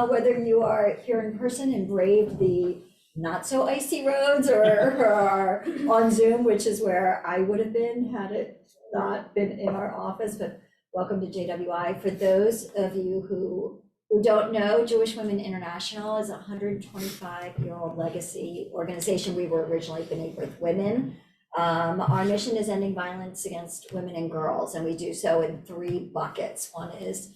whether you are here in person and braved the not so icy roads or are on Zoom, which is where I would have been had it not been in our office, but welcome to JWI. For those of you who don't know, Jewish Women International is a 125-year-old legacy organization. We were originally B'nai B'rith Women. Our mission is ending violence against women and girls, and we do so in 3 buckets. One is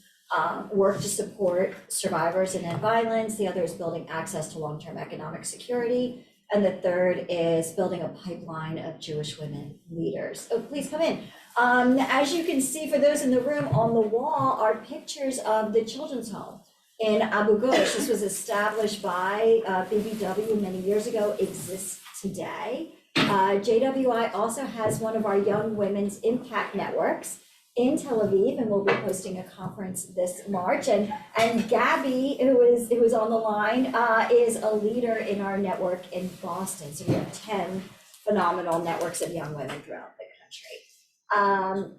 work to support survivors and end violence. The other is building access to long-term economic security. And the third is building a pipeline of Jewish women leaders. Oh, please come in. As you can see, for those in the room, on the wall are pictures of the children's home in Abu Ghosh. This was established by BBW many years ago, exists today. JWI also has one of our young women's impact networks in Tel Aviv, and we'll be hosting a conference this March. And Gabby, who is on the line, is a leader in our network in Boston. So we have 10 phenomenal networks of young women throughout the country.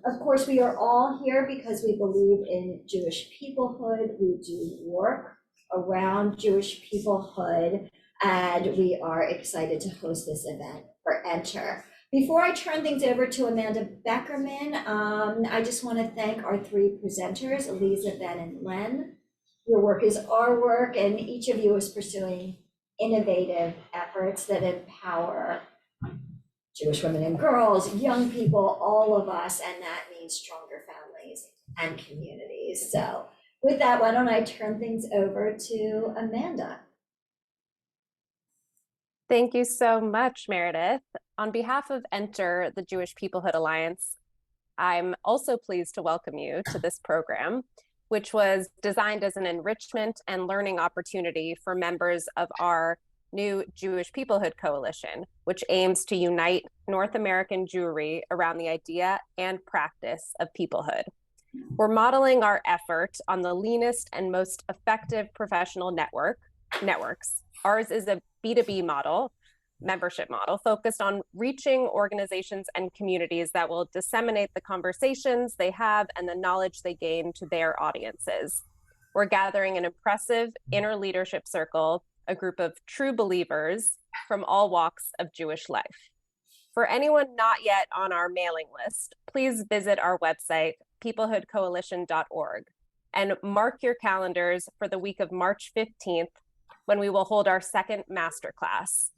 Of course, we are all here because we believe in Jewish peoplehood. We do work around Jewish peoplehood, and we are excited to host this event for Enter. Before I turn things over to Amanda Bekkerman, I just want to thank our 3 presenters, Aliza, Ben, and Len. Your work is our work, and each of you is pursuing innovative efforts that empower Jewish women and girls, young people, all of us, and that means stronger families and communities. So with that, why don't I turn things over to Amanda? Thank you so much, Meredith. On behalf of Enter, the Jewish Peoplehood Alliance, I'm also pleased to welcome you to this program, which was designed as an enrichment and learning opportunity for members of our new Jewish Peoplehood Coalition, which aims to unite North American Jewry around the idea and practice of peoplehood. We're modeling our effort on the leanest and most effective professional networks. Ours is a B2B model, membership model, focused on reaching organizations and communities that will disseminate the conversations they have and the knowledge they gain to their audiences. We're gathering an impressive inner leadership circle, a group of true believers from all walks of Jewish life. For anyone not yet on our mailing list, please visit our website, peoplehoodcoalition.org, and mark your calendars for the week of March 15th, when we will hold our 2nd masterclass.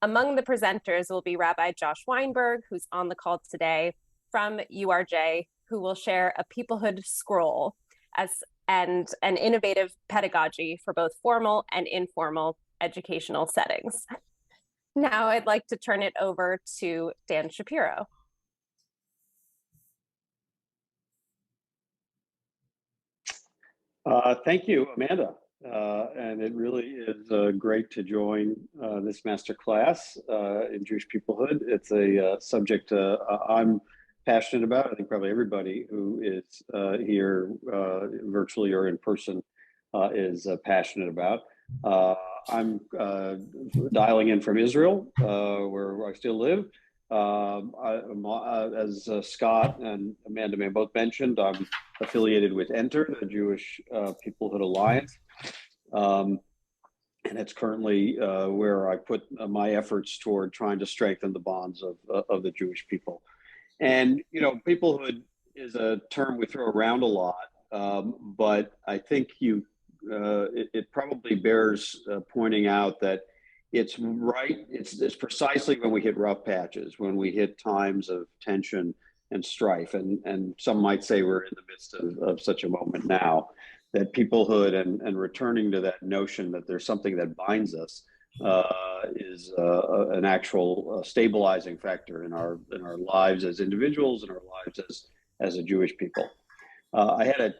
Among the presenters will be Rabbi Josh Weinberg, who's on the call today from URJ, who will share a peoplehood scroll and an innovative pedagogy for both formal and informal educational settings. Now I'd like to turn it over to Dan Shapiro. Thank you, Amanda. And it really is great to join this master class in Jewish peoplehood. It's a subject I'm passionate about. I think probably everybody who is here virtually or in person is passionate about. I'm dialing in from Israel, where I still live. As Scott and Amanda may both mentioned, I'm affiliated with Enter, the Jewish Peoplehood Alliance. And it's currently where I put my efforts toward trying to strengthen the bonds of the Jewish people. And, you know, peoplehood is a term we throw around a lot, but I think it probably bears pointing out that it's precisely when we hit rough patches, when we hit times of tension and strife, and some might say we're in the midst of such a moment now, that peoplehood and returning to that notion that there's something that binds us is an actual stabilizing factor in our lives as individuals and our lives as a Jewish people. I had a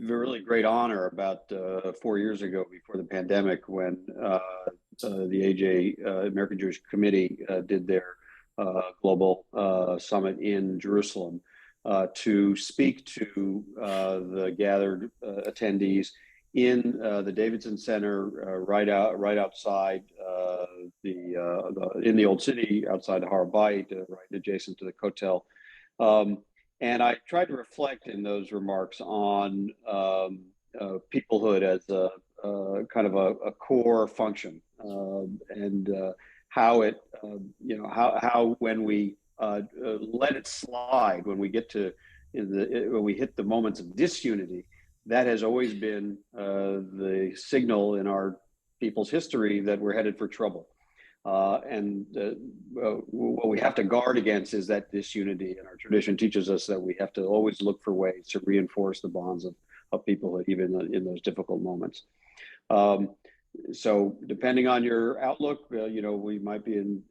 really great honor about 4 years ago, before the pandemic, when the AJ American Jewish Committee did their global summit in Jerusalem, to speak to the gathered attendees in the Davidson Center, right outside in the old city, outside the Har Bayit, right adjacent to the Kotel. And I tried to reflect in those remarks on peoplehood as kind of a core function, and how it, how when we let it slide, when we get to when we hit the moments of disunity, that has always been the signal in our people's history that we're headed for trouble. And what we have to guard against is that disunity. And our tradition teaches us that we have to always look for ways to reinforce the bonds of people, even in those difficult moments. So depending on your outlook, we might be in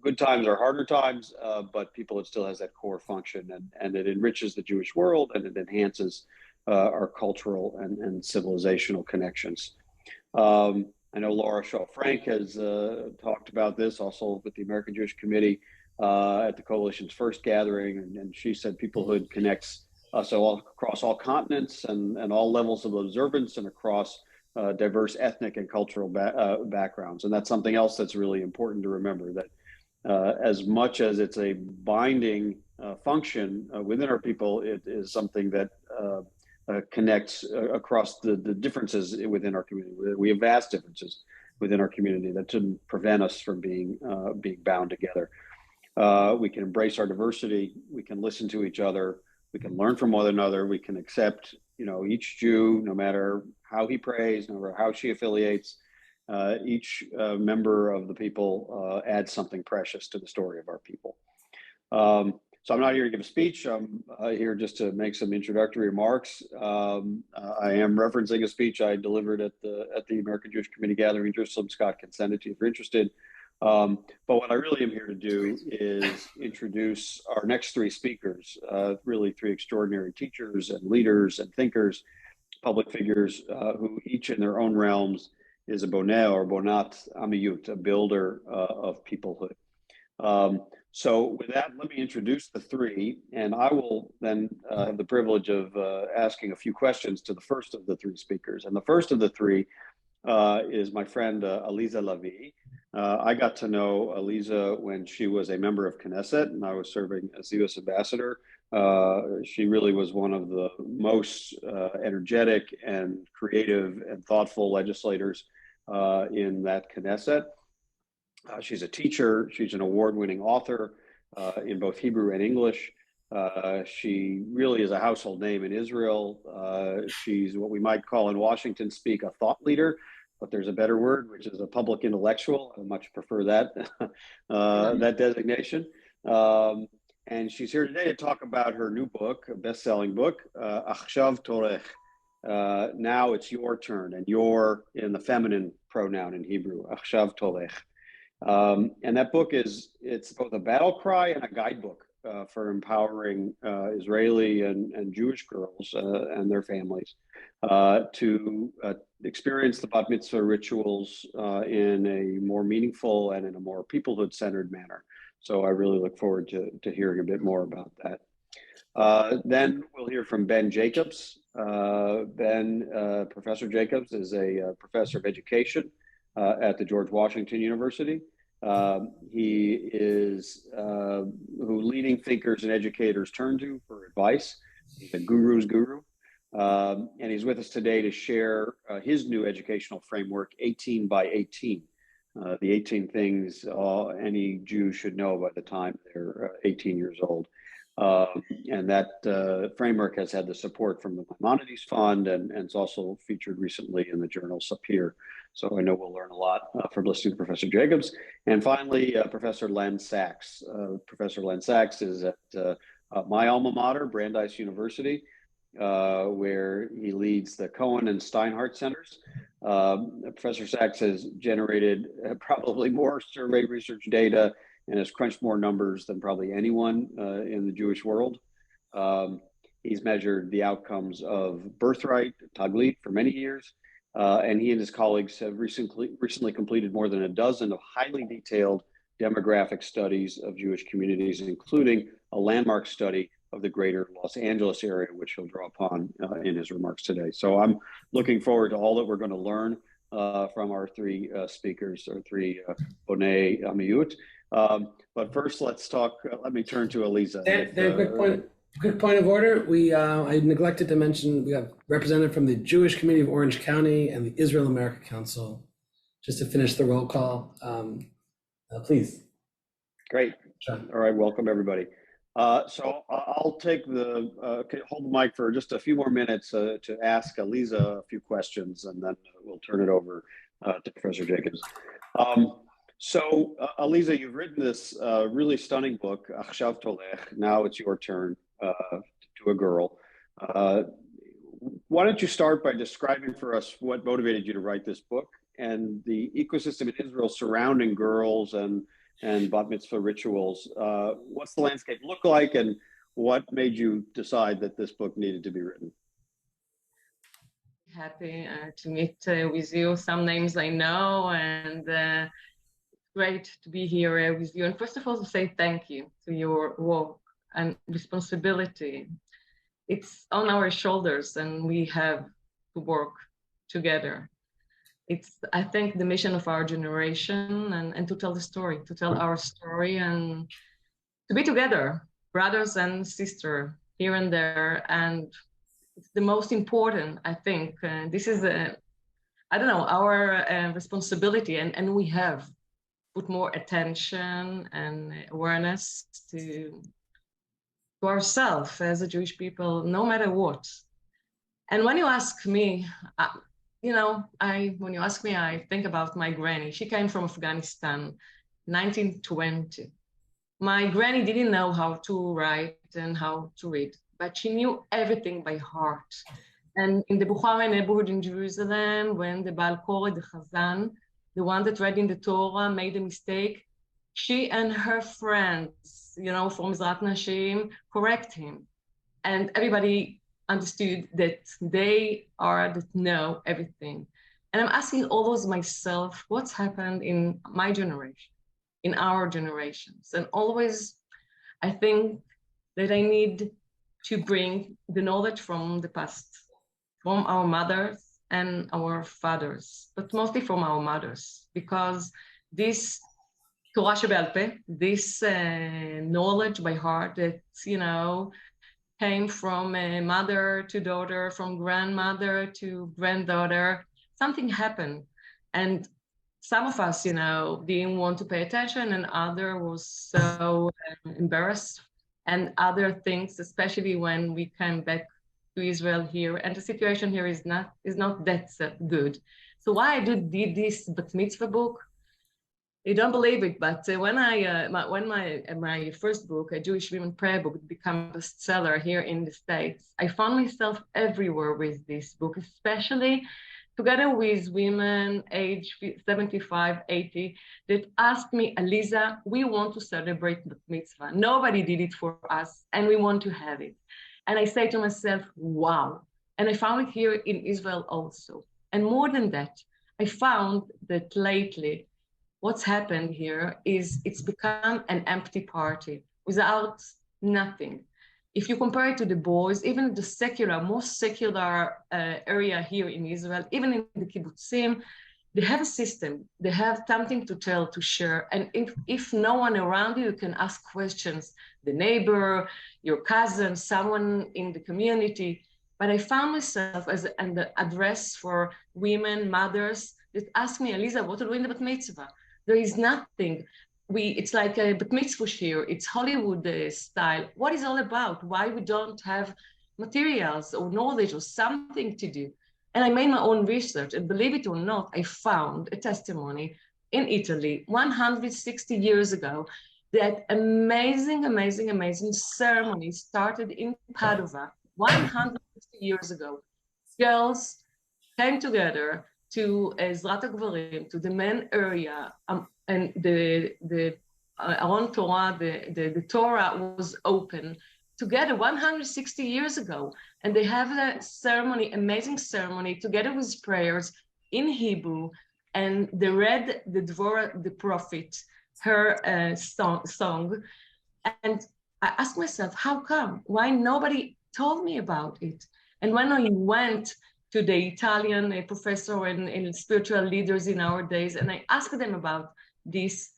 good times or harder times, but Peoplehood still has that core function, and it enriches the Jewish world, and it enhances our cultural and civilizational connections. I know Laura Shaw-Frank has talked about this also with the American Jewish Committee at the Coalition's first gathering, and she said Peoplehood connects us all across all continents and all levels of observance and across diverse ethnic and cultural backgrounds. And that's something else that's really important to remember, that as much as it's a binding function within our people, it is something that connects across the differences within our community. We have vast differences within our community that shouldn't prevent us from being bound together. We can embrace our diversity. We can listen to each other. We can learn from one another. We can accept, each Jew, no matter how he prays, no matter how she affiliates. Each member of the people adds something precious to the story of our people. So I'm not here to give a speech. I'm here just to make some introductory remarks. I am referencing a speech I delivered at the American Jewish Committee gathering in Jerusalem. Scott can send it to you if you're interested. But what I really am here to do is introduce our next three speakers, really three extraordinary teachers and leaders and thinkers, public figures who each in their own realms is a boneh or bonat amiyut, a builder of peoplehood. So with that, let me introduce the three, and I will then have the privilege of asking a few questions to the first of the three speakers. And the first of the three is my friend Aliza Lavie. I got to know Aliza when she was a member of Knesset, and I was serving as the U.S. ambassador. She really was one of the most energetic and creative and thoughtful legislators in that Knesset. She's a teacher. She's an award-winning author in both Hebrew and English. She really is a household name in Israel. She's what we might call in Washington speak a thought leader, but there's a better word, which is a public intellectual. I much prefer that, that designation. And she's here today to talk about her new book, a best-selling book, Achshav Torech. Now it's your turn, and your in the feminine pronoun in Hebrew, Achshav Torech. And that book it's both a battle cry and a guidebook for empowering Israeli and Jewish girls and their families to experience the bat mitzvah rituals in a more meaningful and in a more peoplehood-centered manner. So I really look forward to hearing a bit more about that. Then we'll hear from Ben Jacobs. Professor Jacobs is a professor of education at the George Washington University. He is who leading thinkers and educators turn to for advice. He's a guru's guru. And he's with us today to share his new educational framework, 18 by 18. The 18 things any Jew should know by the time they're 18 years old. And that framework has had the support from the Maimonides Fund, and it's also featured recently in the journal Sapir. So I know we'll learn a lot from listening to Professor Jacobs. And finally, Professor Len Saxe. Professor Len Saxe is at my alma mater, Brandeis University, where he leads the Cohen and Steinhardt Centers. Professor Saxe has generated probably more survey research data and has crunched more numbers than probably anyone in the Jewish world. He's measured the outcomes of Birthright, Taglit, for many years. And he and his colleagues have recently completed more than a dozen of highly detailed demographic studies of Jewish communities, including a landmark study of the greater Los Angeles area, which he'll draw upon in his remarks today. So I'm looking forward to all that we're going to learn from our three speakers, or three Bonei Amiyut. But first, let's talk. Let me turn to Aliza. Very quick point. Quick point of order. I neglected to mention we have representative from the Jewish Community of Orange County and the Israel America Council. Just to finish the roll call, please. Great. John. All right, welcome everybody. So I'll take hold the mic for just a few more minutes to ask Aliza a few questions, and then we'll turn it over to Professor Jacobs. So Aliza, you've written this really stunning book, Achshav Tolech, Now It's Your Turn, to a Girl. Why don't you start by describing for us what motivated you to write this book and the ecosystem in Israel surrounding girls and bat mitzvah rituals. What's the landscape look like, and what made you decide that this book needed to be written? Happy to meet with you. Some names I know, and great to be here with you. And first of all, to say thank you to your work and responsibility. It's on our shoulders, and we have to work together. It's, I think, the mission of our generation, and to tell the story, to tell our story, and to be together, brothers and sisters, here and there. And it's the most important, I think. This is, I don't know, our responsibility, and we have put more attention and awareness to ourselves as a Jewish people, no matter what. And when you ask me, when you ask me, I think about my granny. She came from Afghanistan, 1920. My granny didn't know how to write and how to read, but she knew everything by heart. And in the Bukhara neighborhood in Jerusalem, when the Baal Korah, the Chazan, the one that read in the Torah, made a mistake, she and her friends, from Mizrat Nashim, correct him. And everybody understood that they are that know everything. And I'm asking always myself, what's happened in my generation, in our generations? And always I think that I need to bring the knowledge from the past, from our mothers and our fathers, but mostly from our mothers, because this Torah Shebe'al Peh, this knowledge by heart that, came from mother to daughter, from grandmother to granddaughter, something happened. And some of us, didn't want to pay attention, and other was so embarrassed, and other things, especially when we came back to Israel here, and the situation here is not that good. So why I did this bat mitzvah book? You don't believe it, but when my first book, a Jewish women prayer book, became a bestseller here in the States, I found myself everywhere with this book, especially together with women age 75, 80, that asked me, Aliza, we want to celebrate bat mitzvah. Nobody did it for us, and we want to have it. And I say to myself, wow. And I found it here in Israel also. And more than that, I found that lately, what's happened here is it's become an empty party without nothing. If you compare it to the boys, even the secular, most secular area here in Israel, even in the kibbutzim, they have a system. They have something to tell, to share. And if no one around you can ask questions, the neighbor, your cousin, someone in the community. But I found myself as an address for women, mothers, that ask me, Aliza, what are we doing in the bat mitzvah? There is nothing. It's like a bat mitzvah here. It's Hollywood style. What is it all about? Why we don't have materials or knowledge or something to do? And I made my own research, and believe it or not, I found a testimony in Italy 160 years ago that amazing ceremony started in Padova 160 years ago. Girls came together to Ezrat HaGvarim, to the men area, and the Aron Torah, the Torah was open together 160 years ago. And they have a ceremony, amazing ceremony, together with prayers in Hebrew, and they read the Dvorah, the prophet, her song. And I asked myself, how come? Why nobody told me about it? And when I went to the Italian professor and spiritual leaders in our days, and I asked them about this.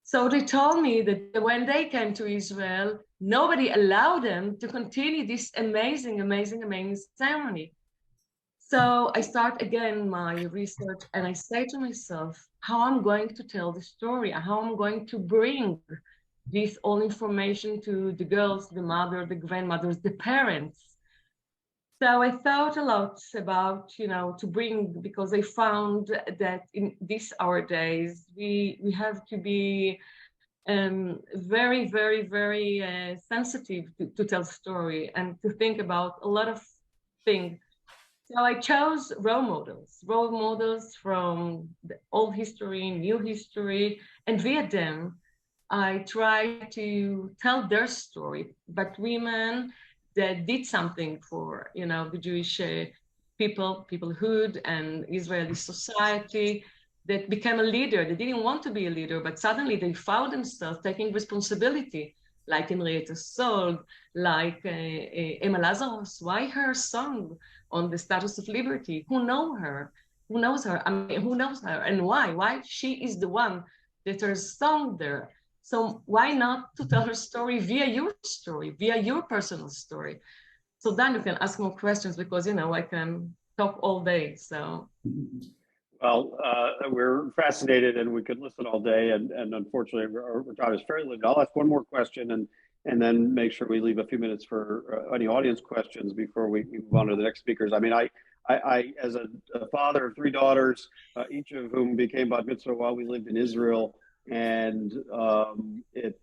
So they told me that when they came to Israel, nobody allowed them to continue this amazing, amazing, amazing ceremony. So I start again my research, and I say to myself, how I'm going to tell the story, how I'm going to bring this all information to the girls, the mother, the grandmothers, the parents. So I thought a lot about, to bring, because I found that in these our days, we have to be very, very, very sensitive to tell story and to think about a lot of things. So I chose role models from the old history, new history, and via them, I try to tell their story, but women that did something for, the Jewish peoplehood and Israeli society, that became a leader. They didn't want to be a leader, but suddenly they found themselves taking responsibility, like Henrietta Sold, like Emma Lazarus. Why her song on the Status of Liberty? Who knows her? Who knows her? I mean, who knows her? And why? Why she is the one that her song there. So why not to tell her story, via your personal story? So then you can ask more questions, because, I can talk all day, so. Well, we're fascinated, and we could listen all day, and unfortunately our time is fairly limited. I'll ask one more question, and then make sure we leave a few minutes for any audience questions before we move on to the next speakers. I mean, I as a father of 3 daughters, each of whom became bat mitzvah while we lived in Israel, and it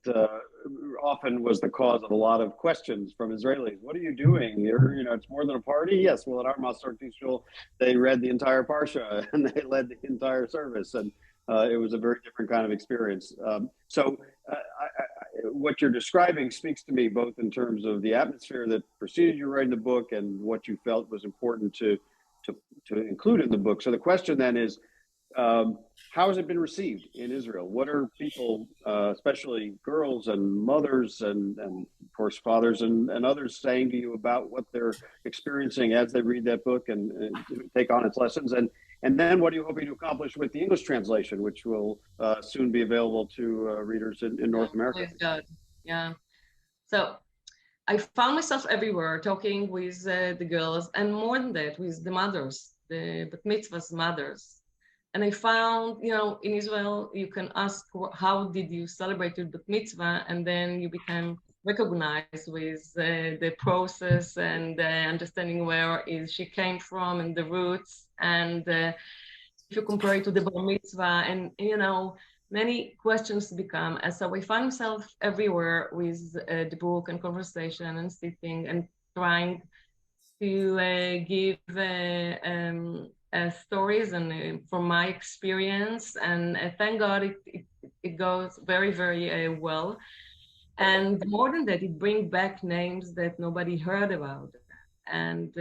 often was the cause of a lot of questions from Israelis. What are you doing? It's more than a party. Yes, well, at our Masarti shul, they read the entire parsha and they led the entire service, and it was a very different kind of experience. What you're describing speaks to me both in terms of the atmosphere that preceded you writing the book and what you felt was important to include in the book. So the question then is, how has it been received in Israel? What are people, especially girls and mothers and of course fathers and others, saying to you about what they're experiencing as they read that book and take on its lessons? And then what are you hoping to accomplish with the English translation, which will soon be available to readers in North America? Yeah. So I found myself everywhere talking with the girls, and more than that, with the mothers, the bat mitzvah's mothers. And I found, in Israel, you can ask, how did you celebrate your bat mitzvah? And then you become recognized with the process and understanding where she came from and the roots. And if you compare it to the bar mitzvah, and, many questions become. And so I find myself everywhere with the book and conversation and sitting and trying to give stories and from my experience, and thank God it goes very, very well. And more than that, it brings back names that nobody heard about. And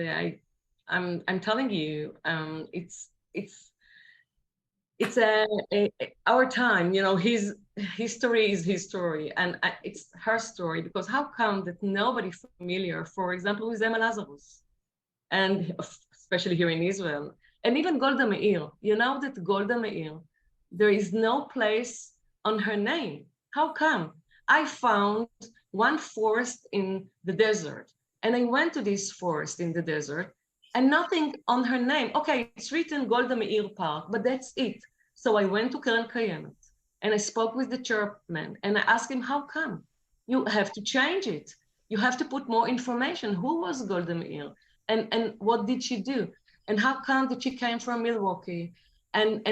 I'm telling you, it's our time. His history is his story, and it's her story. Because how come that nobody familiar, for example, with Emma Lazarus, and especially here in Israel? And even Golda Meir, that Golda Meir, there is no place on her name. How come? I found one forest in the desert, and I went to this forest in the desert, and nothing on her name. Okay, it's written Golda Meir Park, but that's it. So I went to Keren Kayemet, and I spoke with the chairman, and I asked him, how come? You have to change it. You have to put more information. Who was Golda Meir? And what did she do? And how come that she came from Milwaukee and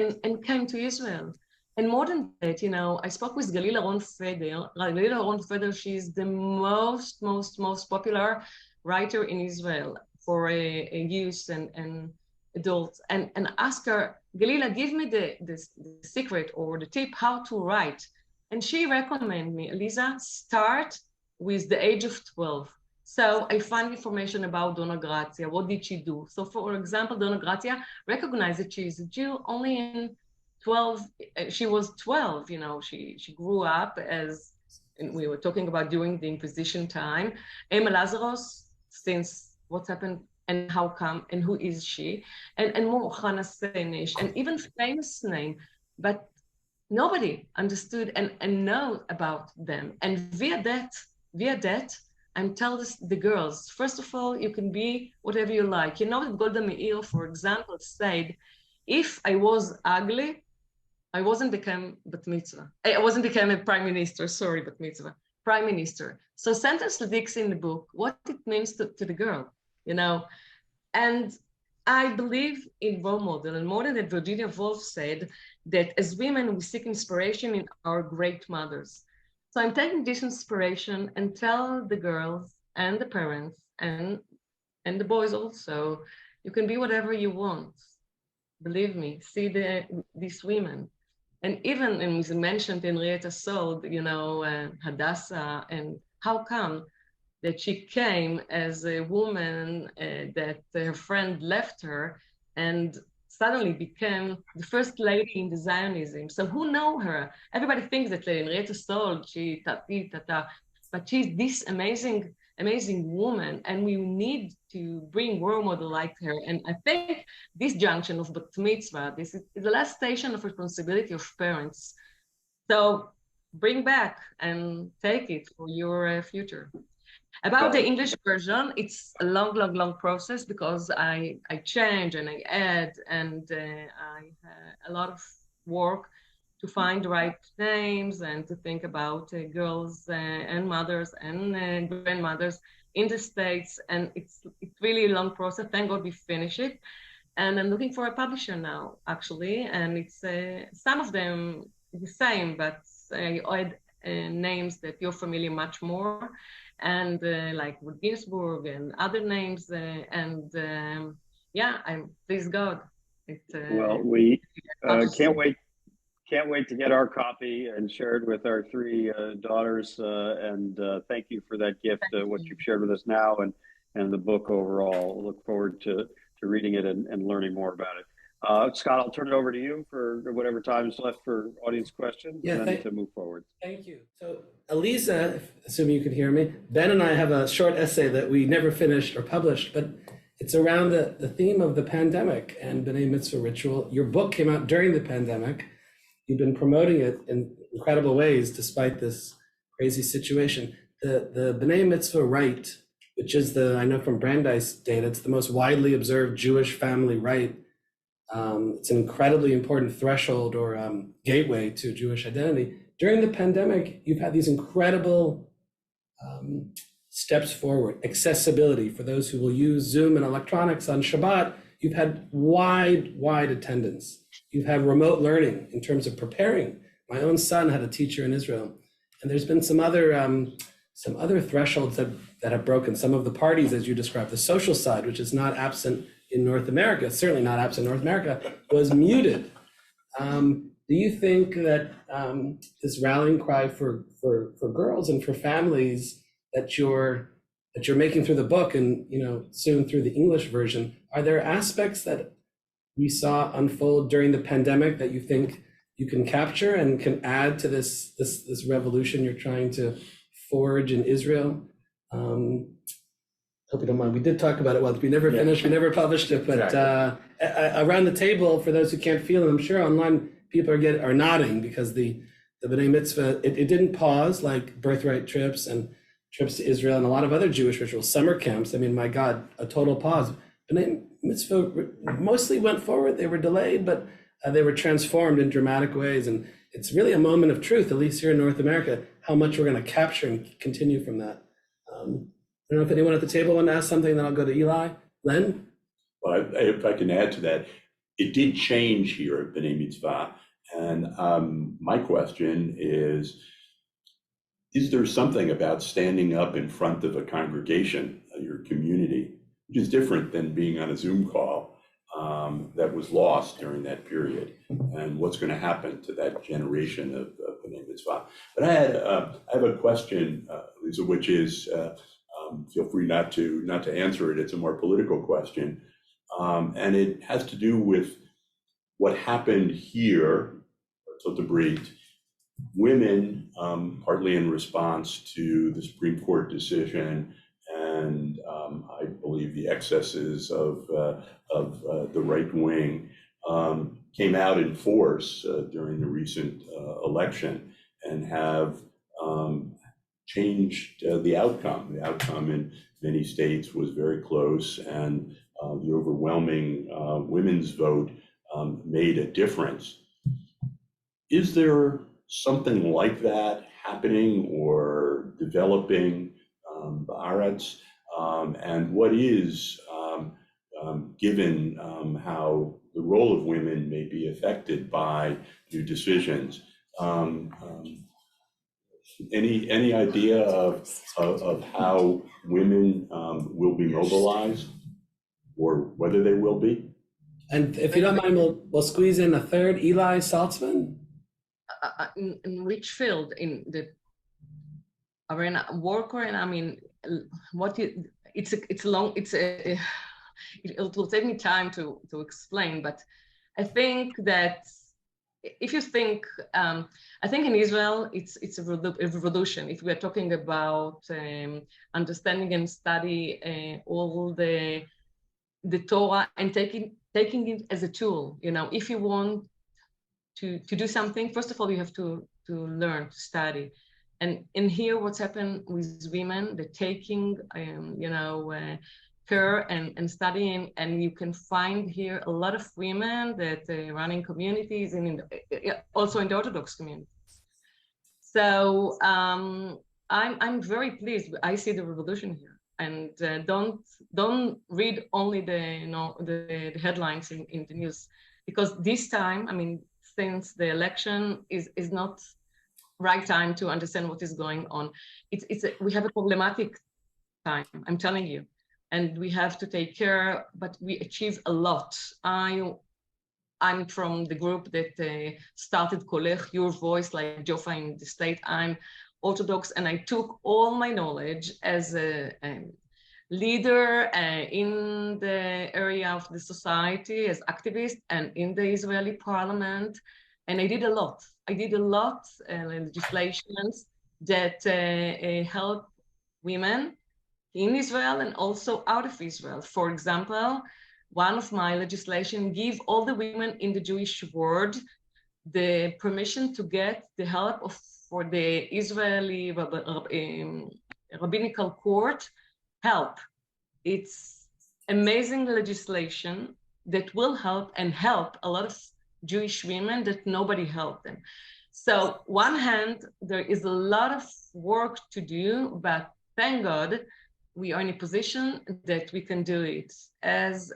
came to Israel? And more than that, I spoke with Galila Ron-Feder. Galila Ron-Feder, she's the most popular writer in Israel for youth and adults. And ask her, Galila, give me the secret or the tip how to write. And she recommended me, Aliza, start with the age of 12. So I find information about Donna Grazia. What did she do? So for example, Donna Grazia recognized that she is a Jew only in 12. She was 12, she grew up as, and we were talking about during the Inquisition time. Emma Lazarus, since what's happened and how come and who is she? And more Chana Senish, and even famous name, but nobody understood and know about them. And via that, via that, and tell the girls, first of all, you can be whatever you like. You know that Golda Meir, for example, said, if I was ugly, I wasn't become bat mitzvah. I wasn't become a prime minister, sorry, bat mitzvah, prime minister. So sentence Ladix in the book, what it means to the girl, you know? And I believe in role model, and more than that, Virginia Woolf said that as women, we seek inspiration in our great mothers. So I'm taking this inspiration and tell the girls and the parents and the boys also, you can be whatever you want. Believe me, see these women. And even, and we mentioned Henrietta Sod, you know, Hadassah, and how come that she came as a woman that her friend left her and suddenly became the first lady in the Zionism. So who know her? Everybody thinks that Henrietta Sod, she tata, but she's this amazing woman, and we need to bring role model like her. And I think this junction of bat mitzvah, this is the last station of responsibility of parents. So bring back and take it for your future. About the English version, it's a long process because I change and I add, and I a lot of work to find the right names and to think about girls and mothers and grandmothers in the States. And it's really a long process. Thank God we finished it. And I'm looking for a publisher now, actually. And it's some of them the same, but I add names that you're familiar much more. And like Wood Ginsburg and other names. Yeah, please God. Well, we can't wait to get our copy and share it with our three daughters. And thank you for that gift, what you've shared with us now and the book overall. Look forward to reading it and learning more about it. Scott, I'll turn it over to you for whatever time is left for audience questions and then to move forward. Thank you. So Aliza, assuming you can hear me, Ben and I have a short essay that we never finished or published, but it's around the theme of the pandemic and B'nai Mitzvah ritual. Your book came out during the pandemic. You've been promoting it in incredible ways despite this crazy situation. The B'nai Mitzvah rite, which is I know from Brandeis data, it's the most widely observed Jewish family rite. It's an incredibly important threshold or gateway to Jewish identity. During the pandemic, you've had these incredible steps forward. Accessibility for those who will use Zoom and electronics on Shabbat. You've had wide attendance. You've had remote learning in terms of preparing. My own son had a teacher in Israel, and there's been some other thresholds that have broken. Some of the parties, as you described, the social side, which is not absent in North America, certainly not absent in North America, was muted. Do you think that this rallying cry for girls and for families that you're making through the book and soon through the English version, are there aspects that we saw unfold during the pandemic that you think you can capture and can add to this revolution you're trying to forge in Israel? Hope you don't mind. We did talk about it once. We never finished. We never published it. But around the table, for those who can't feel it, I'm sure online people are nodding because the B'nai Mitzvah it didn't pause like birthright trips and trips to Israel and a lot of other Jewish rituals, summer camps. I mean, my God, a total pause. B'nai Mitzvah mostly went forward. They were delayed, but they were transformed in dramatic ways. And it's really a moment of truth, at least here in North America, how much we're going to capture and continue from that. I don't know if anyone at the table want to ask something, then I'll go to Eli. Len? Well, if I can add to that, it did change here at B'nai Mitzvah. And my question is there something about standing up in front of a congregation, your community, which is different than being on a Zoom call, that was lost during that period? And what's going to happen to that generation of B'nai Mitzvah? But I have a question, Lisa, which is, feel free not to answer it. It's a more political question, and it has to do with what happened here. To Brit, women, partly in response to the Supreme Court decision, and I believe the excesses of the right wing, came out in force during the recent election and have changed the outcome. The outcome in many states was very close, and the overwhelming women's vote made a difference. Is there something like that happening or developing Ba'aretz? And what is, given how the role of women may be affected by new decisions, any idea of how women will be mobilized, or whether they will be? And if you don't mind, we'll squeeze in a third, Eli Saltzman. In which field? In the arena, work arena? I mean, it will take me time to explain, but I think that if you think, I think in Israel, it's a revolution. If we are talking about understanding and study all the Torah and taking it as a tool, you know, if you want to do something, first of all, you have to learn, to study. And in here, what's happened with women, they're taking, care and studying, and you can find here a lot of women that running communities and also in the Orthodox community. So I'm very pleased. I see the revolution here, and don't read only the headlines in the news, because this time, I mean, since the election is not right time to understand what is going on. We have a problematic time, I'm telling you, and we have to take care, but we achieve a lot. I'm from the group that started Kolech, Your Voice, like Jofa in the state. I'm Orthodox, and I took all my knowledge as a leader in the area of the society, as activist, and in the Israeli parliament. And I did a lot. Legislations that help women in Israel and also out of Israel. For example, one of my legislation give all the women in the Jewish world the permission to get the help for the Israeli rabbinical court help. It's amazing legislation that will help a lot of Jewish women that nobody helped them. So one hand, there is a lot of work to do, but thank God we are in a position that we can do it as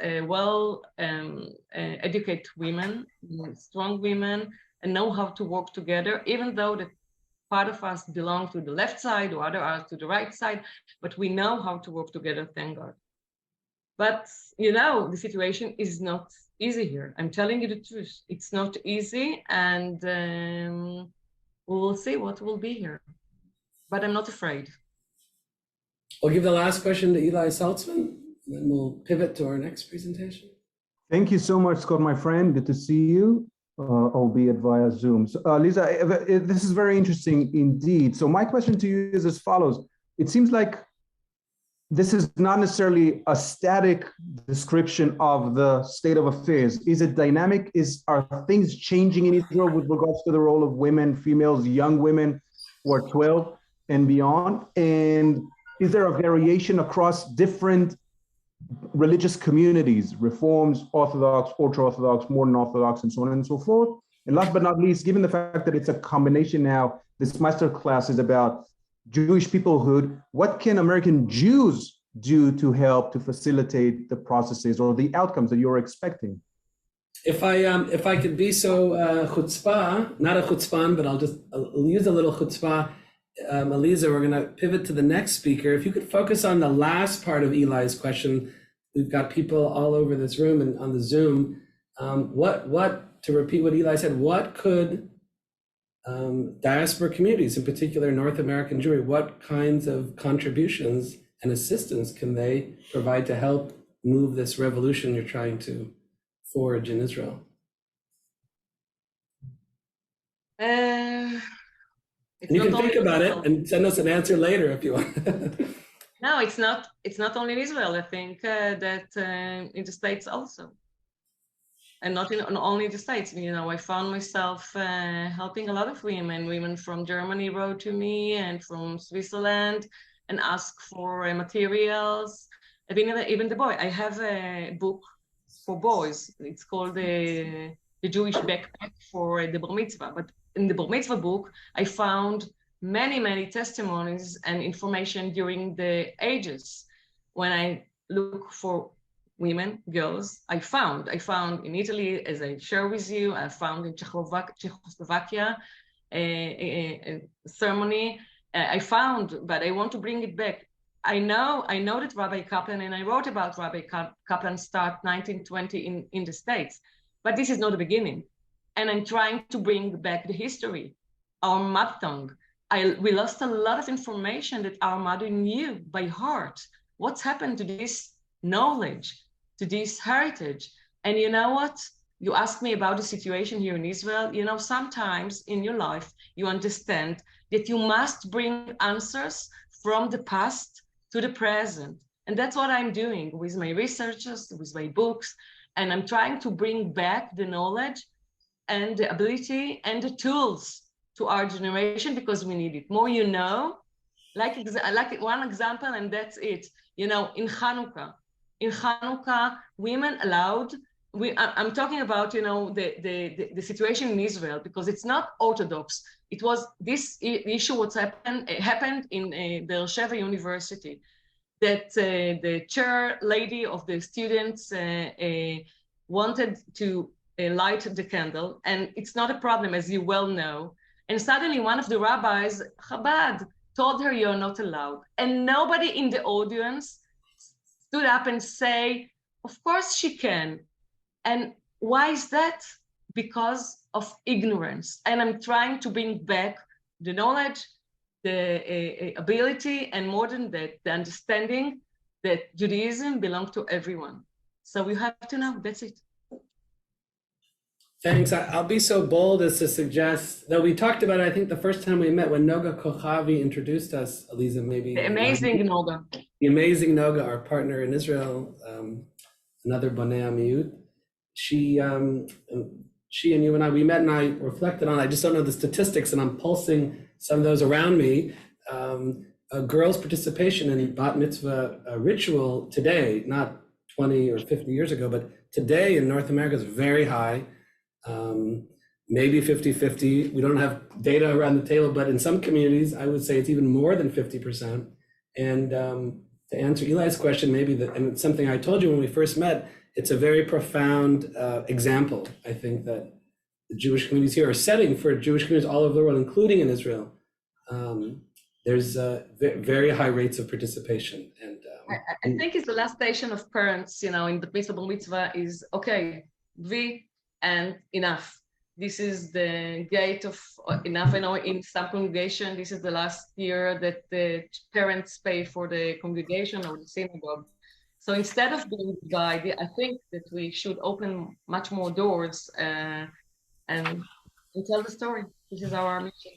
educated women, strong women, and know how to work together, even though that part of us belong to the left side or other are to the right side, but we know how to work together, thank God. But, you know, the situation is not easy here. I'm telling you the truth. It's not easy, and we will see what will be here. But I'm not afraid. We'll give the last question to Eli Saltzman, and then we'll pivot to our next presentation. Thank you so much, Scott, my friend. Good to see you, albeit via Zoom. So, Lisa, this is very interesting indeed. So my question to you is as follows. It seems like this is not necessarily a static description of the state of affairs. Is it dynamic? Are things changing in Israel with regards to the role of women, females, young women who are 12 and beyond? And is there a variation across different religious communities, Reforms, Orthodox, ultra-Orthodox, modern Orthodox, and so on and so forth? And last but not least, given the fact that it's a combination now, this masterclass is about Jewish peoplehood, what can American Jews do to help to facilitate the processes or the outcomes that you're expecting? If I could be so chutzpah, not a chutzpan, but I'll use a little chutzpah. Aliza, we're going to pivot to the next speaker. If you could focus on the last part of Eli's question. We've got people all over this room and on the Zoom. To repeat what Eli said, what could diaspora communities, in particular North American Jewry, what kinds of contributions and assistance can they provide to help move this revolution you're trying to forge in Israel? You can think about it and send us an answer later if you want. No, it's not only in Israel. I think that in the States also. and not only the States. You know, I found myself helping a lot of women. Women from Germany wrote to me, and from Switzerland, and asked for materials. Even the boy. I have a book for boys. It's called the Jewish Backpack for the Bar Mitzvah. But in the Bar Mitzvah book, I found many testimonies and information during the ages. When I look for women, girls, I found in Italy, as I share with you, I found in Czechoslovakia a ceremony. I found, but I want to bring it back. I know that Rabbi Kaplan, and I wrote about Rabbi Kaplan start 1920 in the States, but this is not the beginning. And I'm trying to bring back the history, our mother tongue. We lost a lot of information that our mother knew by heart. What's happened to this knowledge, to this heritage? And you know what? You asked me about the situation here in Israel. You know, sometimes in your life, you understand that you must bring answers from the past to the present. And that's what I'm doing with my researchers, with my books. And I'm trying to bring back the knowledge and the ability and the tools to our generation, because we need it. More you know, like one example, and that's it. You know, in Hanukkah, women allowed, I'm talking about, you know, the situation in Israel, because it's not Orthodox. It was this issue what's happened in Be'er Sheva University, that the chair lady of the students wanted to light the candle, and it's not a problem, as you well know. And suddenly one of the rabbis, Chabad, told her, you're not allowed. And nobody in the audience stood up and say, of course she can. And why is that? Because of ignorance. And I'm trying to bring back the knowledge, the ability, and more than that, the understanding that Judaism belongs to everyone. So we have to know, that's it. Thanks. I'll be so bold as to suggest, though we talked about it, I think the first time we met when Noga Kochavi introduced us, Aliza, maybe. The amazing Noga. The amazing Noga, our partner in Israel, another Bonei Amiut. She and you and I, we met, and I reflected on, I just don't know the statistics, and I'm pulsing some of those around me. A girl's participation in bat mitzvah ritual today, not 20 or 50 years ago, but today in North America is very high. Maybe 50-50. We don't have data around the table, but in some communities, I would say it's even more than 50%. And to answer Eli's question, maybe and it's something I told you when we first met, it's a very profound example, I think, that the Jewish communities here are setting for Jewish communities all over the world, including in Israel. There's very high rates of participation. And I think it's the last station of parents, you know, in the mitzvah bar mitzvah is, okay, and enough. This is the gate of enough. I know in some congregation, this is the last year that the parents pay for the congregation or the synagogue. So instead of being the guide, I think that we should open much more doors and tell the story. This is our mission.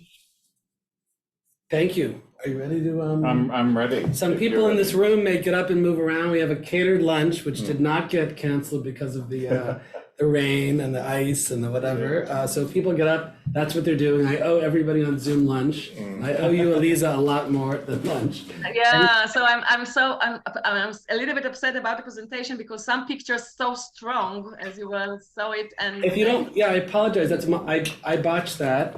Thank you. Are you ready to? I'm ready. Some people in this room may get up and move around. We have a catered lunch, which did not get canceled because of the rain and the ice and the whatever. So if people get up, that's what they're doing. I owe everybody on Zoom lunch. I owe you, Aliza, a lot more than lunch. Yeah. So I'm a little bit upset about the presentation because some pictures so strong, as you well saw it. And if you don't, yeah, I apologize. I botched that.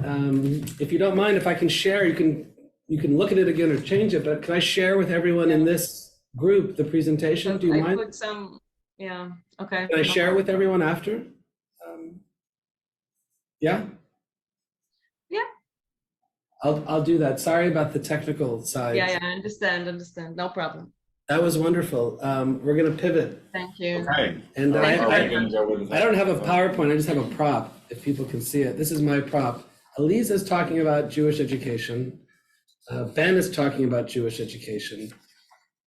If you don't mind, if I can share, you can look at it again or change it. But can I share with everyone in this group the presentation? Do you mind? Put some. Yeah. Okay. Can I share with everyone after? Yeah. Yeah. I'll do that. Sorry about the technical side. Yeah. I understand. No problem. That was wonderful. We're gonna pivot. Thank you. Okay. And I don't have a PowerPoint. PowerPoint. I just have a prop. If people can see it, this is my prop. Aliza is talking about Jewish education. Ben is talking about Jewish education.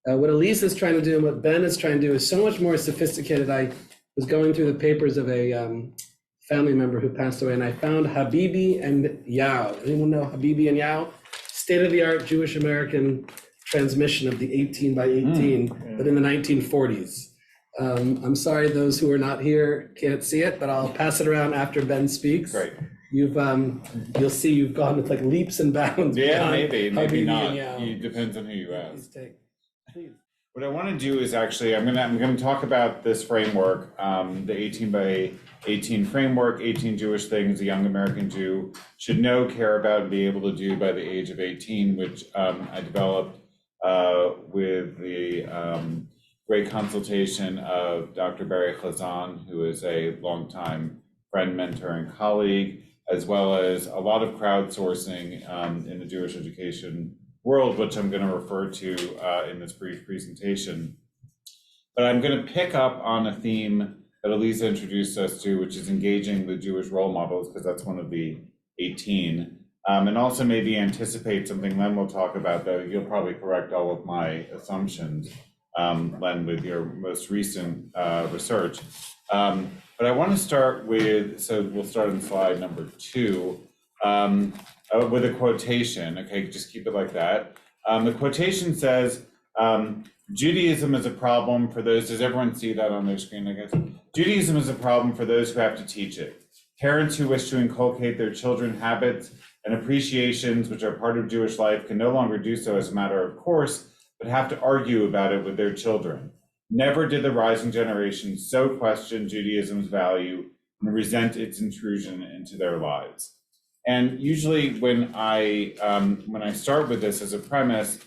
What Aliza is trying to do and what Ben is trying to do is so much more sophisticated. I was going through the papers of a family member who passed away, and I found Habibi and Yao. Anyone know Habibi and Yao? State-of-the-art Jewish American transmission of the 18 by 18, but in the 1940s. I'm sorry those who are not here can't see it, but I'll pass it around after Ben speaks. Great. You'll see you've gone with like leaps and bounds. Yeah, beyond maybe Habibi not. and Yao. It depends on who you ask. Please. What I want to do is actually, I'm going to talk about this framework, the 18 by 18 framework, 18 Jewish things a young American Jew should know, care about, and be able to do by the age of 18, which I developed with the great consultation of Dr. Barry Chazan, who is a longtime friend, mentor, and colleague, as well as a lot of crowdsourcing in the Jewish education world, which I'm going to refer to in this brief presentation. But I'm going to pick up on a theme that Aliza introduced us to, which is engaging the Jewish role models, because that's one of the 18. And also maybe anticipate something Len will talk about, though you'll probably correct all of my assumptions, Len, with your most recent research. But I want to start with, so we'll start on slide number 2, with a quotation. Okay, just keep it like that. The quotation says, Judaism is a problem for those, does everyone see that on their screen, I guess? Judaism is a problem for those who have to teach it. Parents who wish to inculcate their children habits and appreciations which are part of Jewish life can no longer do so as a matter of course, but have to argue about it with their children. Never did the rising generation so question Judaism's value and resent its intrusion into their lives. And usually when I start with this as a premise,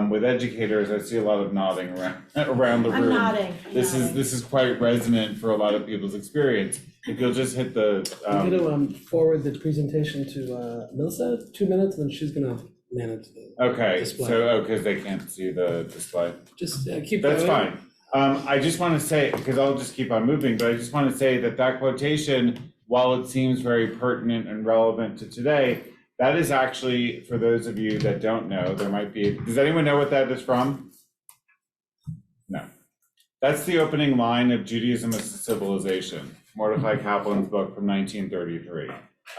with educators, I see a lot of nodding around the room. I'm nodding. This is quite resonant for a lot of people's experience. If you'll just hit the. I'm going to forward the presentation to Melissa, 2 minutes, and then she's going to manage the Okay, display. so because they can't see the display. Just keep That's going. fine. I just want to say, because I'll just keep on moving, but I just want to say that quotation, while it seems very pertinent and relevant to today, that is actually, for those of you that don't know, there might be, does anyone know what that is from? No. That's the opening line of Judaism as a Civilization, Mordecai Kaplan's book from 1933.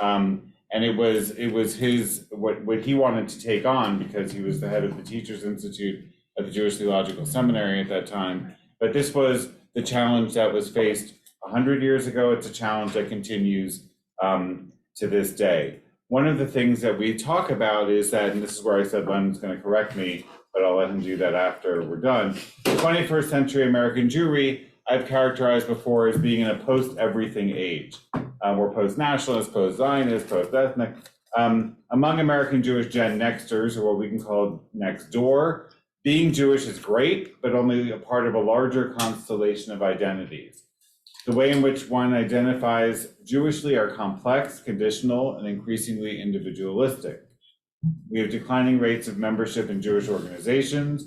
And it was his, what he wanted to take on, because he was the head of the Teachers Institute at the Jewish Theological Seminary at that time. But this was the challenge that was faced 100 years ago. It's a challenge that continues to this day. One of the things that we talk about is that, and this is where I said Len's going to correct me, but I'll let him do that after we're done. The 21st century American Jewry, I've characterized before as being in a post-everything age. We're post-nationalist, post-Zionist, post-ethnic. Among American Jewish Gen Nexters, or what we can call next door, being Jewish is great, but only a part of a larger constellation of identities. The way in which one identifies Jewishly are complex, conditional, and increasingly individualistic. We have declining rates of membership in Jewish organizations,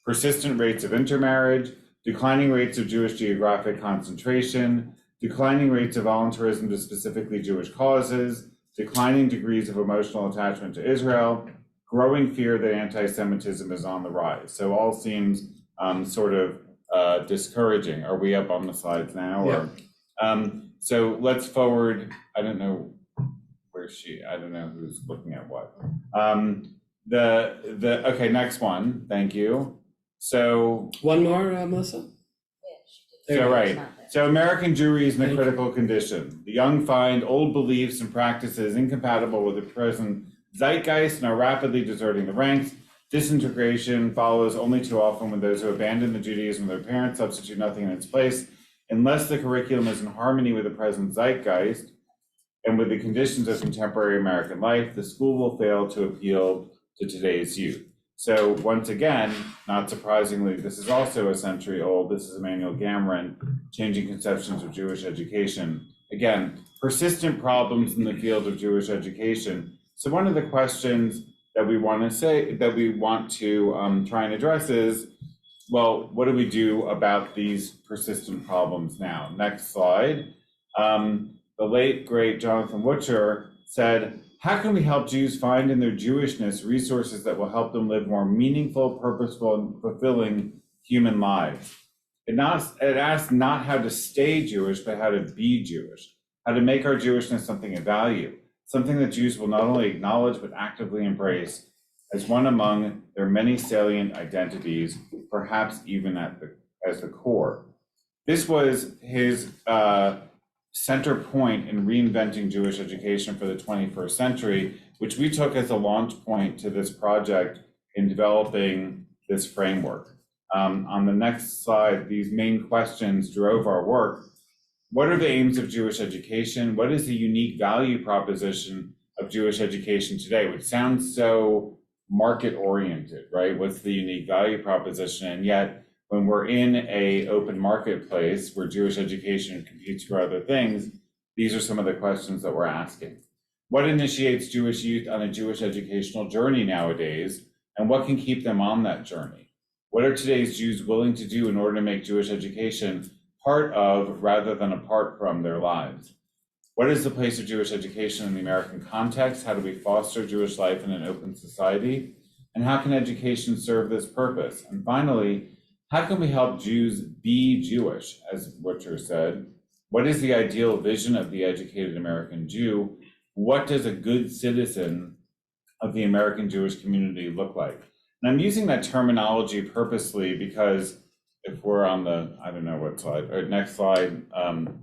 persistent rates of intermarriage, declining rates of Jewish geographic concentration, declining rates of voluntarism to specifically Jewish causes, declining degrees of emotional attachment to Israel, growing fear that anti-Semitism is on the rise. So all seems sort of discouraging. Are we up on the slides now? Yeah. Or, so let's forward. I don't know where's she. I don't know who's looking at what. Okay, next one. Thank you. So One more, Melissa? so right. So American Jewry is in a critical condition. The young find old beliefs and practices incompatible with the present zeitgeist and are rapidly deserting the ranks. Disintegration follows only too often when those who abandon the Judaism of their parents substitute nothing in its place. Unless the curriculum is in harmony with the present zeitgeist and with the conditions of contemporary American life, the school will fail to appeal to today's youth. So once again, not surprisingly, this is also a century old. This is Emmanuel Gamron, Changing Conceptions of Jewish Education. Again, persistent problems in the field of Jewish education. So one of the questions that we want to try and address is, well, what do we do about these persistent problems now? Next slide. The late, great Jonathan Wutcher said, how can we help Jews find in their Jewishness resources that will help them live more meaningful, purposeful, and fulfilling human lives? It asks not how to stay Jewish, but how to be Jewish, how to make our Jewishness something of value, something that Jews will not only acknowledge, but actively embrace as one among their many salient identities, perhaps even as the core. this was his center point in reinventing Jewish education for the 21st century, which we took as a launch point to this project in developing this framework. On the next slide, these main questions drove our work. What are the aims of Jewish education? What is the unique value proposition of Jewish education today, which sounds so market-oriented, right? What's the unique value proposition? And yet, when we're in an open marketplace where Jewish education competes for other things, these are some of the questions that we're asking. What initiates Jewish youth on a Jewish educational journey nowadays, and what can keep them on that journey? What are today's Jews willing to do in order to make Jewish education part of, rather than apart from, their lives? What is the place of Jewish education in the American context? How do we foster Jewish life in an open society? And how can education serve this purpose? And finally, how can we help Jews be Jewish, as Butcher said? What is the ideal vision of the educated American Jew? What does a good citizen of the American Jewish community look like? And I'm using that terminology purposely because if we're on the, I don't know what slide, or next slide,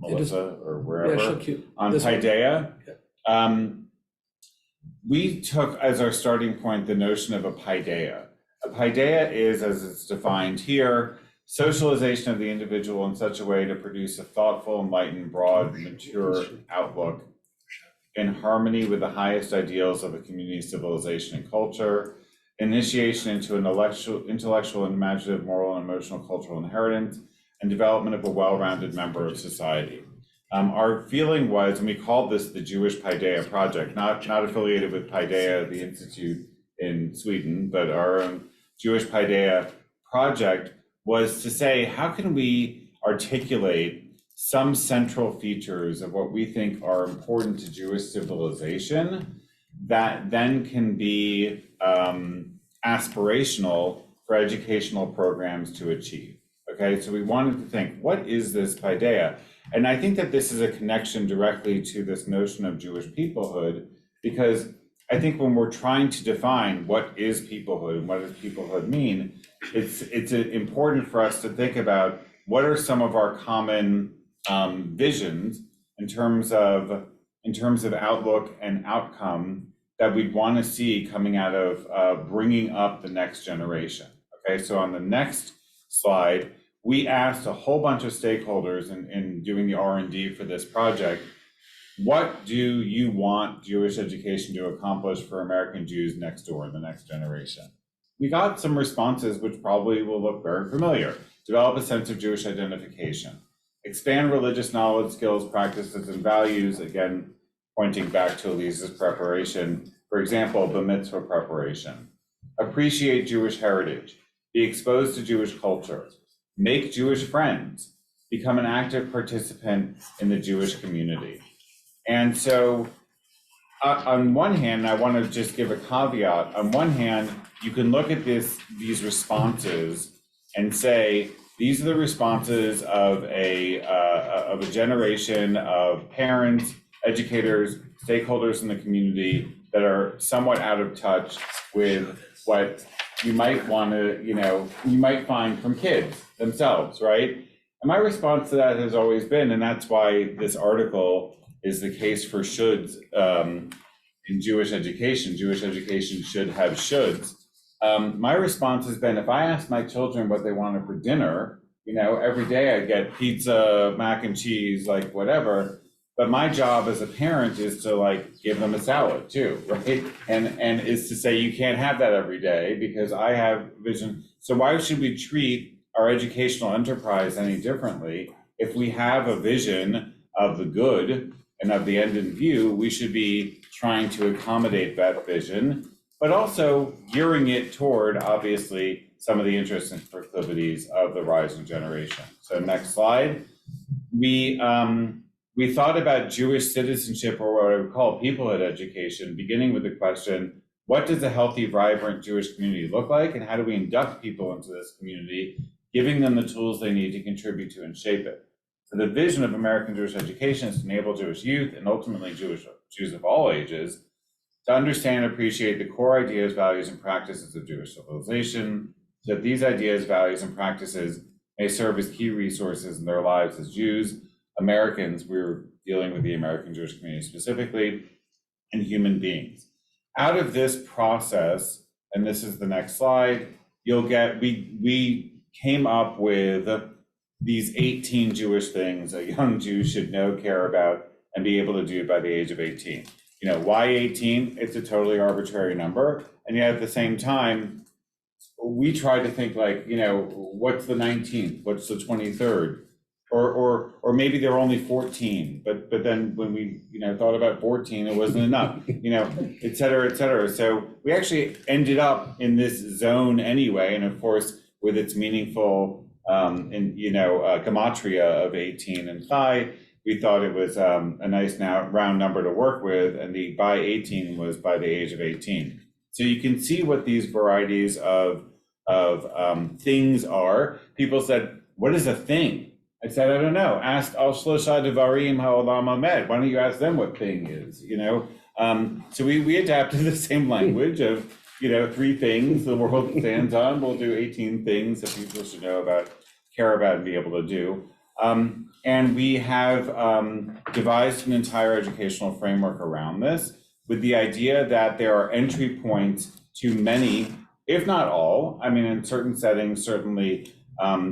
Melissa, or wherever, on Paideia, we took as our starting point the notion of a Paideia. A Paideia is, as it's defined here, socialization of the individual in such a way to produce a thoughtful, enlightened, broad, mature outlook in harmony with the highest ideals of a community's civilization and culture, initiation into an intellectual and imaginative, moral and emotional cultural inheritance, and development of a well-rounded member of society. Our feeling was, and we called this the Jewish Paideia Project, not affiliated with Paideia, the institute in Sweden, but our own Jewish Paideia Project, was to say, how can we articulate some central features of what we think are important to Jewish civilization that then can be aspirational for educational programs to achieve? Okay, so we wanted to think, what is this Paideia? And I think that this is a connection directly to this notion of Jewish peoplehood, because I think when we're trying to define what is peoplehood and what does peoplehood mean, it's important for us to think about what are some of our common visions in terms of outlook and outcome that we'd want to see coming out of bringing up the next generation. Okay, so on the next slide, we asked a whole bunch of stakeholders in doing the R&D for this project, what do you want Jewish education to accomplish for American Jews next door in the next generation? We got some responses which probably will look very familiar. Develop a sense of Jewish identification. Expand religious knowledge, skills, practices, and values, again, pointing back to Aliza's preparation. For example, the mitzvah preparation. Appreciate Jewish heritage. Be exposed to Jewish culture. Make Jewish friends. Become an active participant in the Jewish community. And so on one hand, I want to just give a caveat. On one hand, you can look at these responses and say, these are the responses of a generation of parents, educators, stakeholders in the community that are somewhat out of touch with what you might want to, you might find from kids themselves, right? And my response to that has always been, and that's why this article is the case for shoulds in Jewish education. Jewish education should have shoulds. My response has been, if I ask my children what they wanted for dinner, every day I get pizza, mac and cheese, like whatever. But my job as a parent is to give them a salad too, right? And is to say you can't have that every day because I have vision. So why should we treat our educational enterprise any differently? If we have a vision of the good and of the end in view, we should be trying to accommodate that vision, but also gearing it toward, obviously, some of the interests and proclivities of the rising generation. So next slide. We thought about Jewish citizenship, or what I would call peoplehood education, beginning with the question, what does a healthy, vibrant Jewish community look like, and how do we induct people into this community, giving them the tools they need to contribute to and shape it? So the vision of American Jewish education is to enable Jewish youth, and ultimately Jews of all ages, to understand and appreciate the core ideas, values, and practices of Jewish civilization, so that these ideas, values, and practices may serve as key resources in their lives as Jews, Americans, we're dealing with the American Jewish community specifically, and human beings. Out of this process, and this is the next slide, you'll get, we came up with these 18 Jewish things a young Jew should know, care about, and be able to do by the age of 18. You know, why 18? It's a totally arbitrary number. And yet at the same time, we try to think like, you know, what's the 19th? What's the 23rd? Or maybe there are only 14, but then when we, you know, thought about 14, it wasn't enough, you know, et cetera, et cetera. So we actually ended up in this zone anyway. And of course, with its meaningful, gematria of 18 and Chai, we thought it was a nice round number to work with. And the by 18 was by the age of 18. So you can see what these varieties of things are. People said, what is a thing? I said, I don't know. Ask Al Shlosha Devarim Ha'olam Omed. Why don't you ask them what thing is, you know? So we adapted the same language of, you know, 3 things the world stands on. We'll do 18 things that people should know about, care about, and be able to do. And we have devised an entire educational framework around this with the idea that there are entry points to many, if not all, I mean, in certain settings, certainly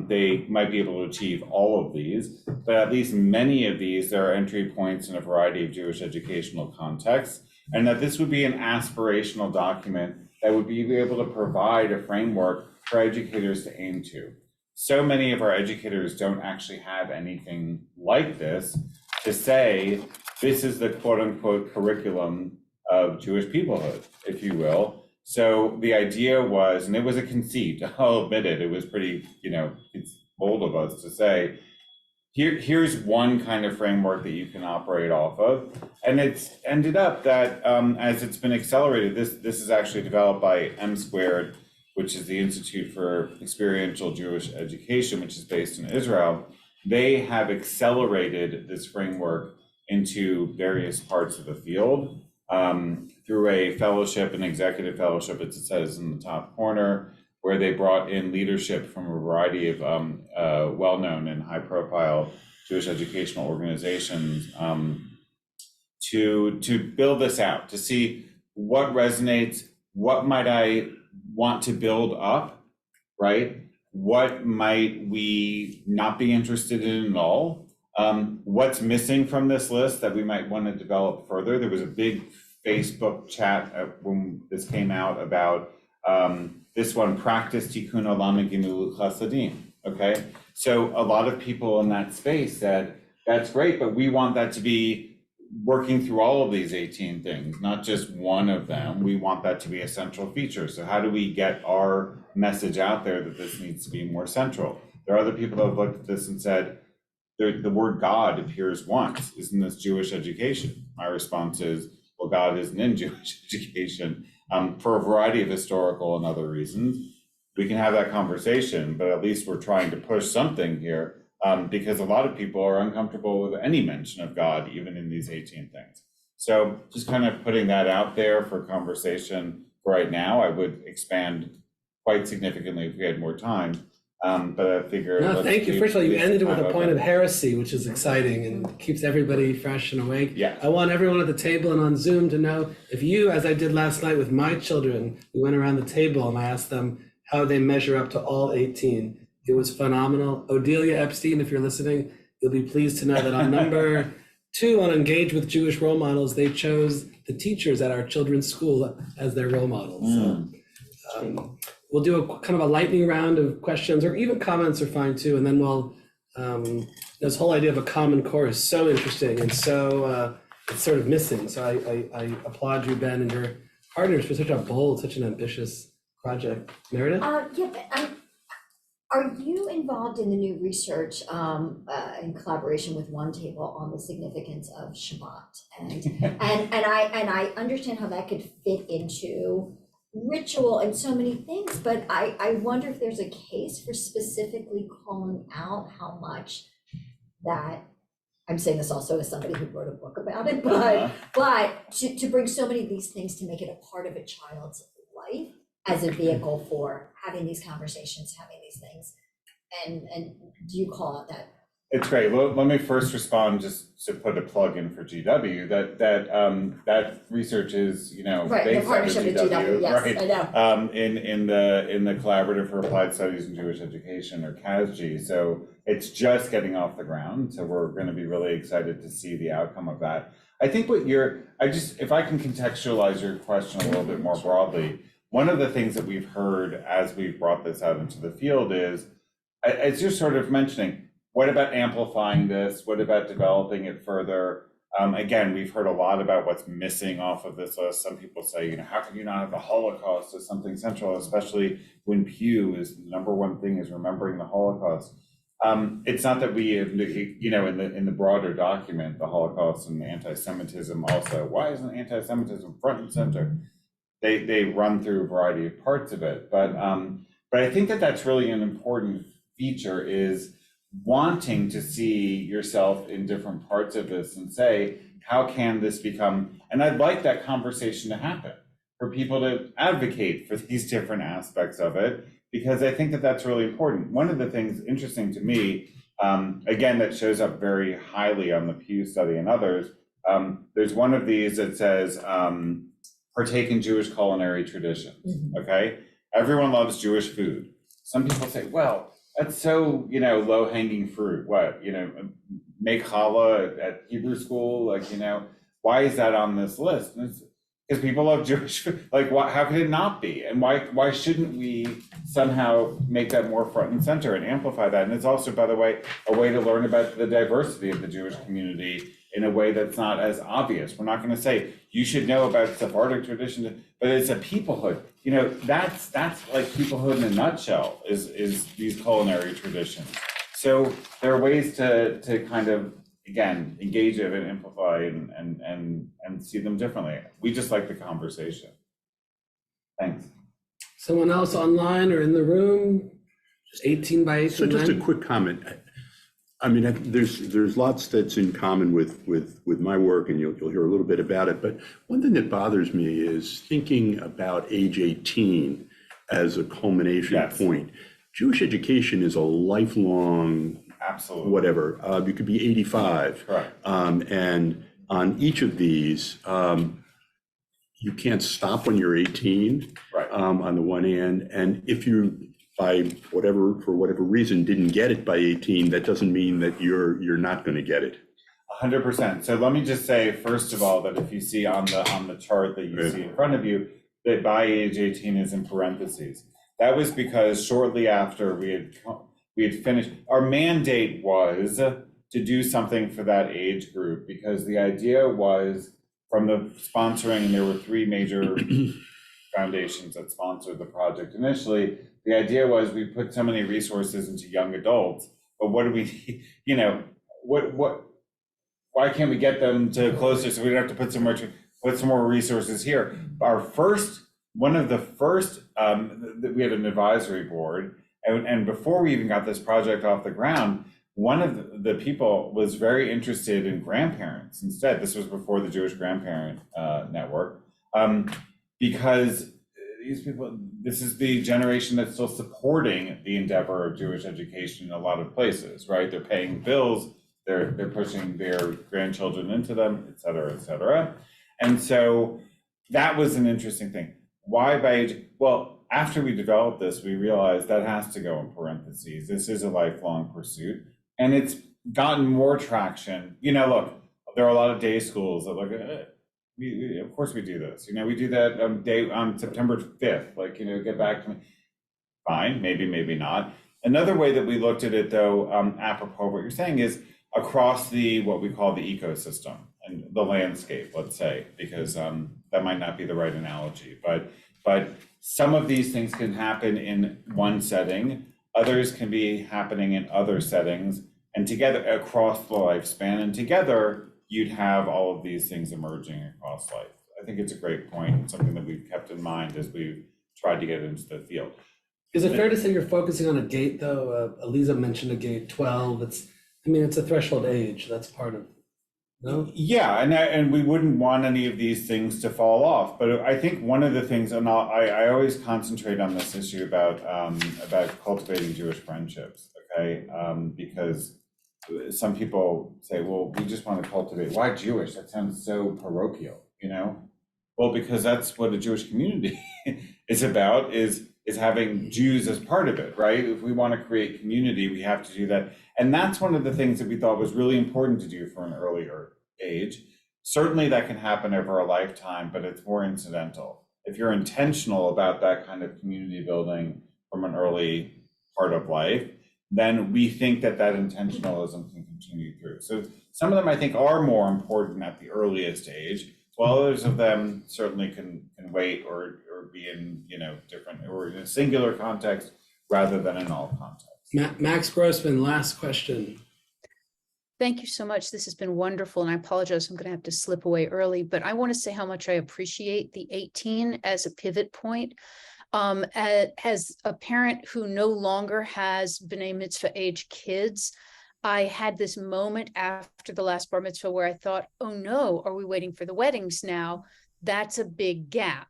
they might be able to achieve all of these, but at least many of these, there are entry points in a variety of Jewish educational contexts, and that this would be an aspirational document that would be able to provide a framework for educators to aim to. So many of our educators don't actually have anything like this to say, this is the quote unquote curriculum of Jewish peoplehood, if you will. So the idea was, and it was a conceit, I'll admit it, it was pretty, you know, it's bold of us to say, here's one kind of framework that you can operate off of. And it's ended up that as it's been accelerated, this is actually developed by M Squared, which is the Institute for Experiential Jewish Education, which is based in Israel. They have accelerated this framework into various parts of the field through a fellowship, an executive fellowship, as it says in the top corner, where they brought in leadership from a variety of well-known and high-profile Jewish educational organizations to build this out, to see what resonates, what might I want to build up, right? What might we not be interested in at all? What's missing from this list that we might want to develop further? There was a big Facebook chat when this came out about this one, practice tikkun olam gemilut chasadim, okay? So a lot of people in that space said, that's great, but we want that to be working through all of these 18 things, not just one of them. We want that to be a central feature. So how do we get our message out there that this needs to be more central? There are other people that have looked at this and said, the word God appears once. Isn't this Jewish education? My response is, well, God isn't in Jewish education for a variety of historical and other reasons. We can have that conversation, but at least we're trying to push something here because a lot of people are uncomfortable with any mention of God, even in these 18 things. So just kind of putting that out there for conversation for right now. I would expand quite significantly if we had more time. But I figure. No, thank you. First of all, you ended with a point of heresy, which is exciting and keeps everybody fresh and awake. Yeah. I want everyone at the table and on Zoom to know, if you, as I did last night with my children, we went around the table and I asked them how they measure up to all 18. It was phenomenal. Odelia Epstein, if you're listening, you'll be pleased to know that on number 2 on Engage with Jewish Role Models, they chose the teachers at our children's school as their role models. So, we'll do a kind of a lightning round of questions, or even comments are fine too. And then we'll, this whole idea of a common core is so interesting and so it's sort of missing. So I applaud you, Ben, and your partners for such a bold, such an ambitious project. Meredith? Yeah, but are you involved in the new research in collaboration with One Table on the significance of Shabbat? And I understand how that could fit into ritual and so many things, but I wonder if there's a case for specifically calling out how much that, I'm saying this also as somebody who wrote a book about it, but to bring so many of these things, to make it a part of a child's life as a vehicle for having these conversations, having these things, and do you call it that? It's great. Let me first respond just to put a plug in for GW. That research is, Right, the based out of partnership with GW, yes, right? I know. In the Collaborative for Applied Studies in Jewish Education, or CASG. So it's just getting off the ground. So we're going to be really excited to see the outcome of that. I think if I can contextualize your question a little bit more broadly, one of the things that we've heard as we've brought this out into the field is, as you're sort of mentioning, what about amplifying this? What about developing it further? Again, we've heard a lot about what's missing off of this list. Some people say, how can you not have the Holocaust as something central, especially when Pew is the number one thing is remembering the Holocaust. It's not that we have, in the broader document, the Holocaust and anti-Semitism also. Why isn't anti-Semitism front and center? They run through a variety of parts of it, but I think that's really an important feature, is wanting to see yourself in different parts of this and say, how can this become, and I'd like that conversation to happen, for people to advocate for these different aspects of it, because I think that's really important. One of the things interesting to me, again, that shows up very highly on the Pew study and others, there's one of these that says, partake in Jewish culinary traditions, okay? Everyone loves Jewish food. Some people say, well, that's so, low-hanging fruit. What, make challah at Hebrew school? Why is that on this list? Because people love Jewish food. How could it not be? And why shouldn't we somehow make that more front and center and amplify that? And it's also, by the way, a way to learn about the diversity of the Jewish community in a way that's not as obvious. We're not going to say, you should know about Sephardic tradition, but it's a peoplehood. That's like peoplehood in a nutshell, is these culinary traditions. So there are ways to kind of, again, engage it and amplify and see them differently. We just like the conversation. Thanks. Someone else online or in the room? Just 18 by 18. So just a quick comment. I mean, there's lots that's in common with my work, and you'll hear a little bit about it. But one thing that bothers me is thinking about age 18 as a culmination point. Jewish education is a lifelong, absolutely, whatever. You could be 85. Correct. And on each of these, you can't stop when you're 18. Right. On the one hand, and if you, for whatever reason, didn't get it by 18, that doesn't mean that you're not going to get it. 100%. So let me just say, first of all, that if you see on the chart that you see in front of you, that by age 18 is in parentheses. That was because shortly after we had finished, our mandate was to do something for that age group, because the idea was, from the sponsoring, and there were 3 major foundations that sponsored the project initially. The idea was, we put so many resources into young adults, but what do we, why can't we get them to closer, so we don't have to put some more resources here? One of the first, we had an advisory board, and before we even got this project off the ground, one of the people was very interested in grandparents instead. This was before the Jewish Grandparent Network, because these people, this is the generation that's still supporting the endeavor of Jewish education in a lot of places, right? They're paying bills, they're pushing their grandchildren into them, et cetera, et cetera. And so that was an interesting thing. Why by age? Well, after we developed this, we realized that has to go in parentheses. This is a lifelong pursuit, and it's gotten more traction. Look, there are a lot of day schools that look at it. Of course we do this. We do that on September 5th. Get back to me. Fine, maybe not. Another way that we looked at it, though, apropos of what you're saying, is across what we call the ecosystem and the landscape, let's say, because that might not be the right analogy, but some of these things can happen in one setting, others can be happening in other settings, and together across the lifespan, and together you'd have all of these things emerging across life. I think it's a great point, and something that we've kept in mind as we've tried to get into the field. Is it fair to say you're focusing on a gate, though? Aliza mentioned a gate 12. It's a threshold age. That's part of, no? Yeah, and we wouldn't want any of these things to fall off. But I think one of the things, and I always concentrate on this issue about cultivating Jewish friendships. okay? Because some people say, well, we just want to cultivate. Why Jewish? That sounds so parochial, you know? Well, because that's what a Jewish community is about, is having Jews as part of it, right? If we want to create community, we have to do that. And that's one of the things that we thought was really important to do for an earlier age. Certainly that can happen over a lifetime, but it's more incidental. If you're intentional about that kind of community building from an early part of life, then we think that intentionalism can continue through. So some of them I think are more important at the earliest age, while others of them certainly can wait or be in, you know, different, or in a singular context rather than in all contexts. Max Grossman, last question. Thank you so much. This has been wonderful, and I apologize, I'm going to have to slip away early, but I want to say how much I appreciate the 18 as a pivot point. As a parent who no longer has B'nai Mitzvah age kids, I had this moment after the last bar mitzvah where I thought, oh no, are we waiting for the weddings now? That's a big gap.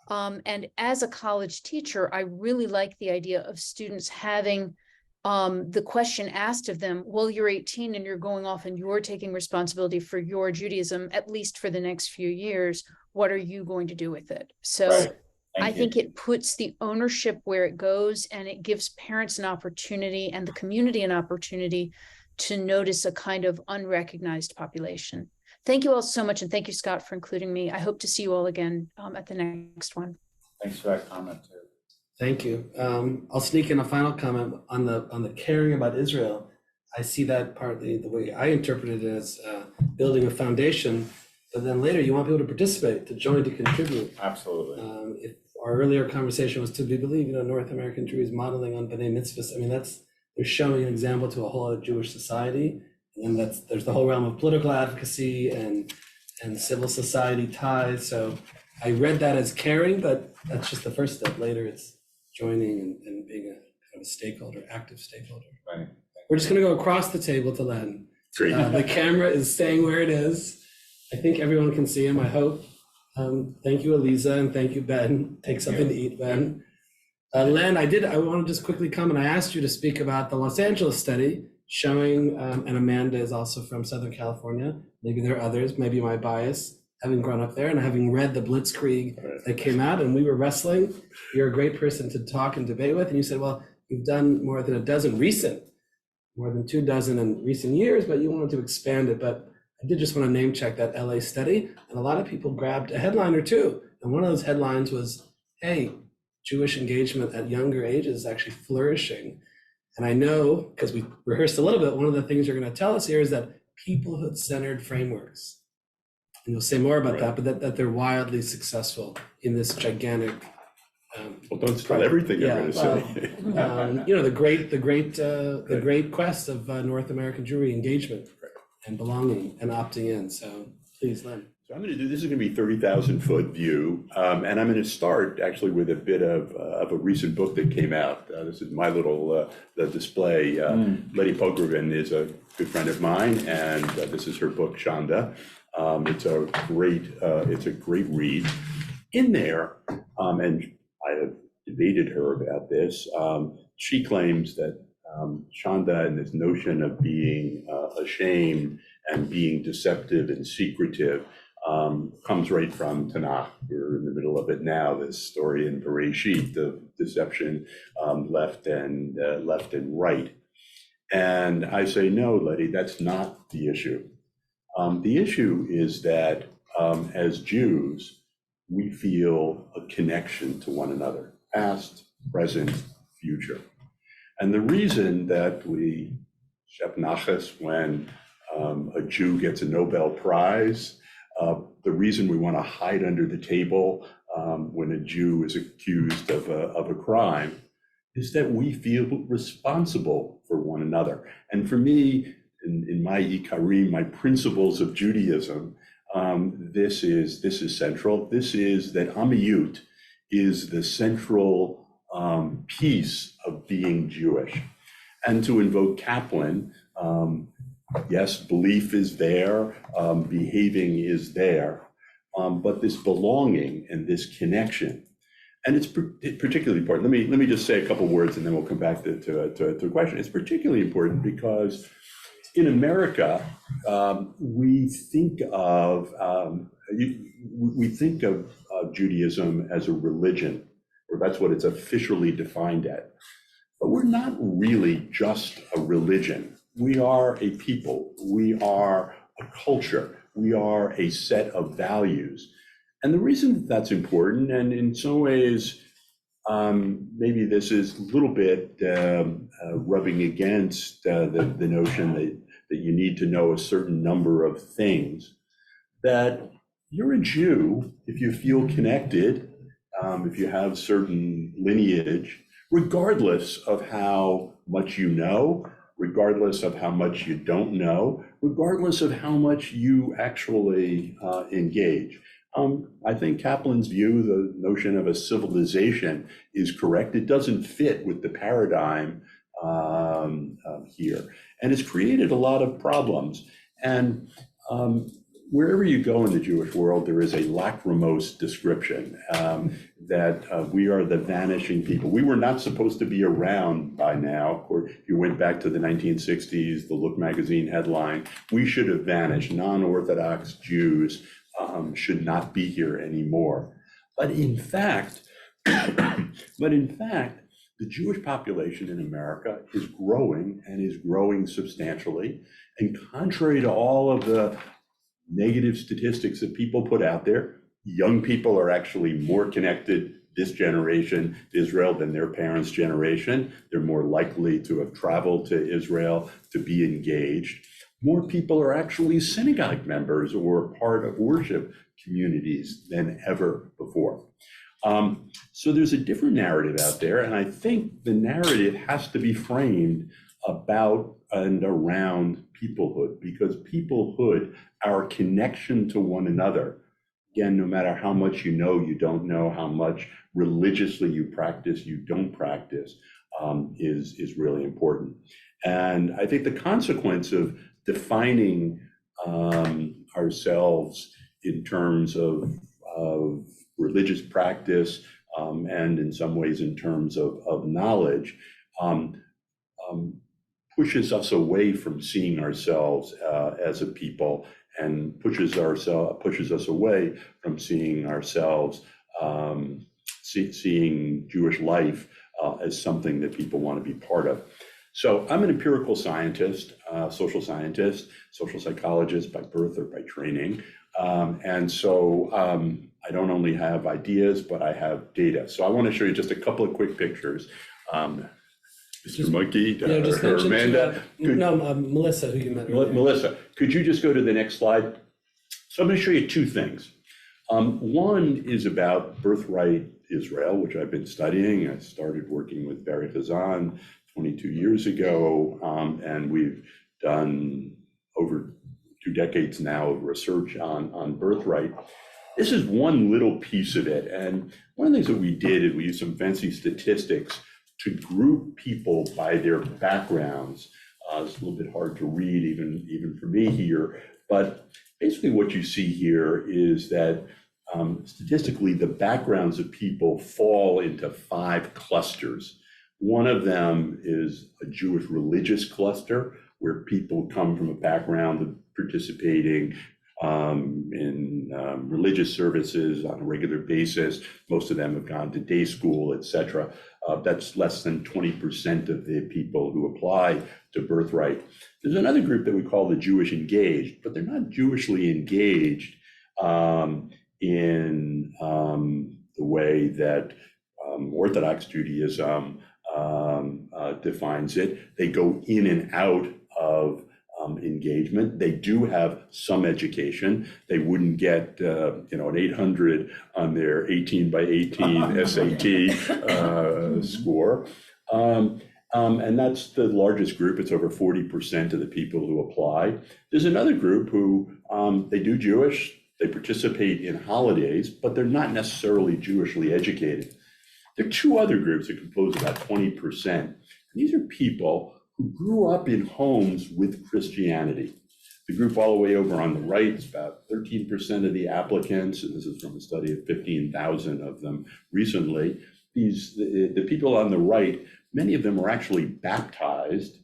And as a college teacher, I really like the idea of students having the question asked of them, well, you're 18 and you're going off and you're taking responsibility for your Judaism, at least for the next few years. What are you going to do with it? So Right. I think it puts the ownership where it goes, and it gives parents an opportunity and the community an opportunity to notice a kind of unrecognized population. Thank you all so much. And thank you, Scott, for including me. I hope to see you all again at the next one. Thanks for that comment too. Thank you. I'll sneak in a final comment on the caring about Israel. I see that partly the way I interpret it as building a foundation, but then later you want people to participate, to join, to contribute. Absolutely. If our earlier conversation was to be believed, you know, North American Jews modeling on B'nai Mitzvahs, I mean, they're showing an example to a whole other Jewish society. And there's the whole realm of political advocacy and civil society ties. So I read that as caring, but that's just the first step. Later it's joining and being a kind of a stakeholder, active stakeholder. Right. We're just gonna go across the table to Len. Great. The camera is staying where it is. I think everyone can see him, I hope. Thank you, Aliza, and thank you, Ben. Take something to eat, Ben. Len, I want to just quickly comment. I asked you to speak about the Los Angeles study showing, and Amanda is also from Southern California. Maybe there are others, maybe my bias, having grown up there and having read the Blitzkrieg that came out, and we were wrestling. You're a great person to talk and debate with. And you said, well, you've done more than 24 in recent years, but you wanted to expand it. But I did just want to name check that LA study, and a lot of people grabbed a headline or two. And one of those headlines was, hey, Jewish engagement at younger ages is actually flourishing. And I know, because we rehearsed a little bit, one of the things you're going to tell us here is that peoplehood-centered frameworks, and you'll say more about that, but that they're wildly successful in this gigantic. Well, don't start everything Yeah, I'm going to say. You know, the great quest of North American Jewry engagement and belonging and opting in. So please, Len. So I'm going to do, this is going to be 30,000-foot view, and I'm going to start actually with a bit of a recent book that came out. This is my little display. Letty Pogrovin is a good friend of mine, and this is her book, Shanda. It's a great read. In there, and I have debated her about this, she claims that Shanda and this notion of being ashamed and being deceptive and secretive comes right from Tanakh. We're in the middle of it now, this story in Bereshit of deception, left and right. And I say, no, Letty, that's not the issue. The issue is that as Jews, we feel a connection to one another, past, present, future. And the reason that we shep naches when a Jew gets a Nobel Prize, the reason we want to hide under the table when a Jew is accused of a crime is that we feel responsible for one another. And for me, in my Ikarim, my principles of Judaism, this is central. This is that Amiyut is the central piece of being Jewish. And to invoke Kaplan, yes, belief is there, behaving is there, but this belonging and this connection. And it's particularly important. Let me just say a couple words and then we'll come back to the question. It's particularly important because in America, we think of Judaism as a religion, or that's what it's officially defined as. But we're not really just a religion. We are a people. We are a culture. We are a set of values. And the reason that that's important, and in some ways, maybe this is a little bit rubbing against the notion that you need to know a certain number of things, that you're a Jew if you feel connected, if you have certain lineage, regardless of how much you know, regardless of how much you don't know, regardless of how much you actually engage. I think Kaplan's view, the notion of a civilization, is correct. It doesn't fit with the paradigm here. And it's created a lot of problems. And wherever you go in the Jewish world, there is a lachrymose description that we are the vanishing people. We were not supposed to be around by now. Or if you went back to the 1960s, the Look magazine headline, we should have vanished. Non-Orthodox Jews should not be here anymore. But in fact, the Jewish population in America is growing and is growing substantially. And contrary to all of the negative statistics that people put out there, young people are actually more connected this generation to Israel than their parents' generation. They're more likely to have traveled to Israel to be engaged. More people are actually synagogue members or part of worship communities than ever before. So there's a different narrative out there, and I think the narrative has to be framed about and around peoplehood, because peoplehood, our connection to one another, again, no matter how much you know, you don't know, how much religiously you practice, you don't practice, is really important. And I think the consequence of defining ourselves in terms of religious practice and in some ways in terms of knowledge pushes us away from seeing ourselves as a people, and pushes us away from seeing ourselves, seeing Jewish life as something that people want to be part of. So I'm an empirical scientist, social psychologist by birth or by training. And so I don't only have ideas, but I have data. So I want to show you just a couple of quick pictures. Mr. Monkey, or Amanda. Melissa, who you met. Melissa, could you just go to the next slide? So I'm going to show you two things. One is about Birthright Israel, which I've been studying. I started working with Barry Chazan 22 years ago, and we've done over 2 decades now of research on Birthright. This is one little piece of it, and one of the things that we did is we used some fancy statistics to group people by their backgrounds. It's a little bit hard to read even for me here, but basically what you see here is that statistically the backgrounds of people fall into 5 clusters. One of them is a Jewish religious cluster, where people come from a background of participating in religious services on a regular basis. Most of them have gone to day school, etc. That's less than 20% of the people who apply to Birthright. There's another group that we call the Jewish engaged, but they're not Jewishly engaged in the way that Orthodox Judaism defines it. They go in and out of engagement. They do have some education. They wouldn't get an 800 on their 18 by 18 SAT score. And that's the largest group. It's over 40% of the people who apply. There's another group who they do Jewish, they participate in holidays, but they're not necessarily Jewishly educated. There are 2 other groups that compose about 20%. And these are people who grew up in homes with Christianity. The group all the way over on the right is about 13% of the applicants, and this is from a study of 15,000 of them recently. The people on the right, many of them were actually baptized,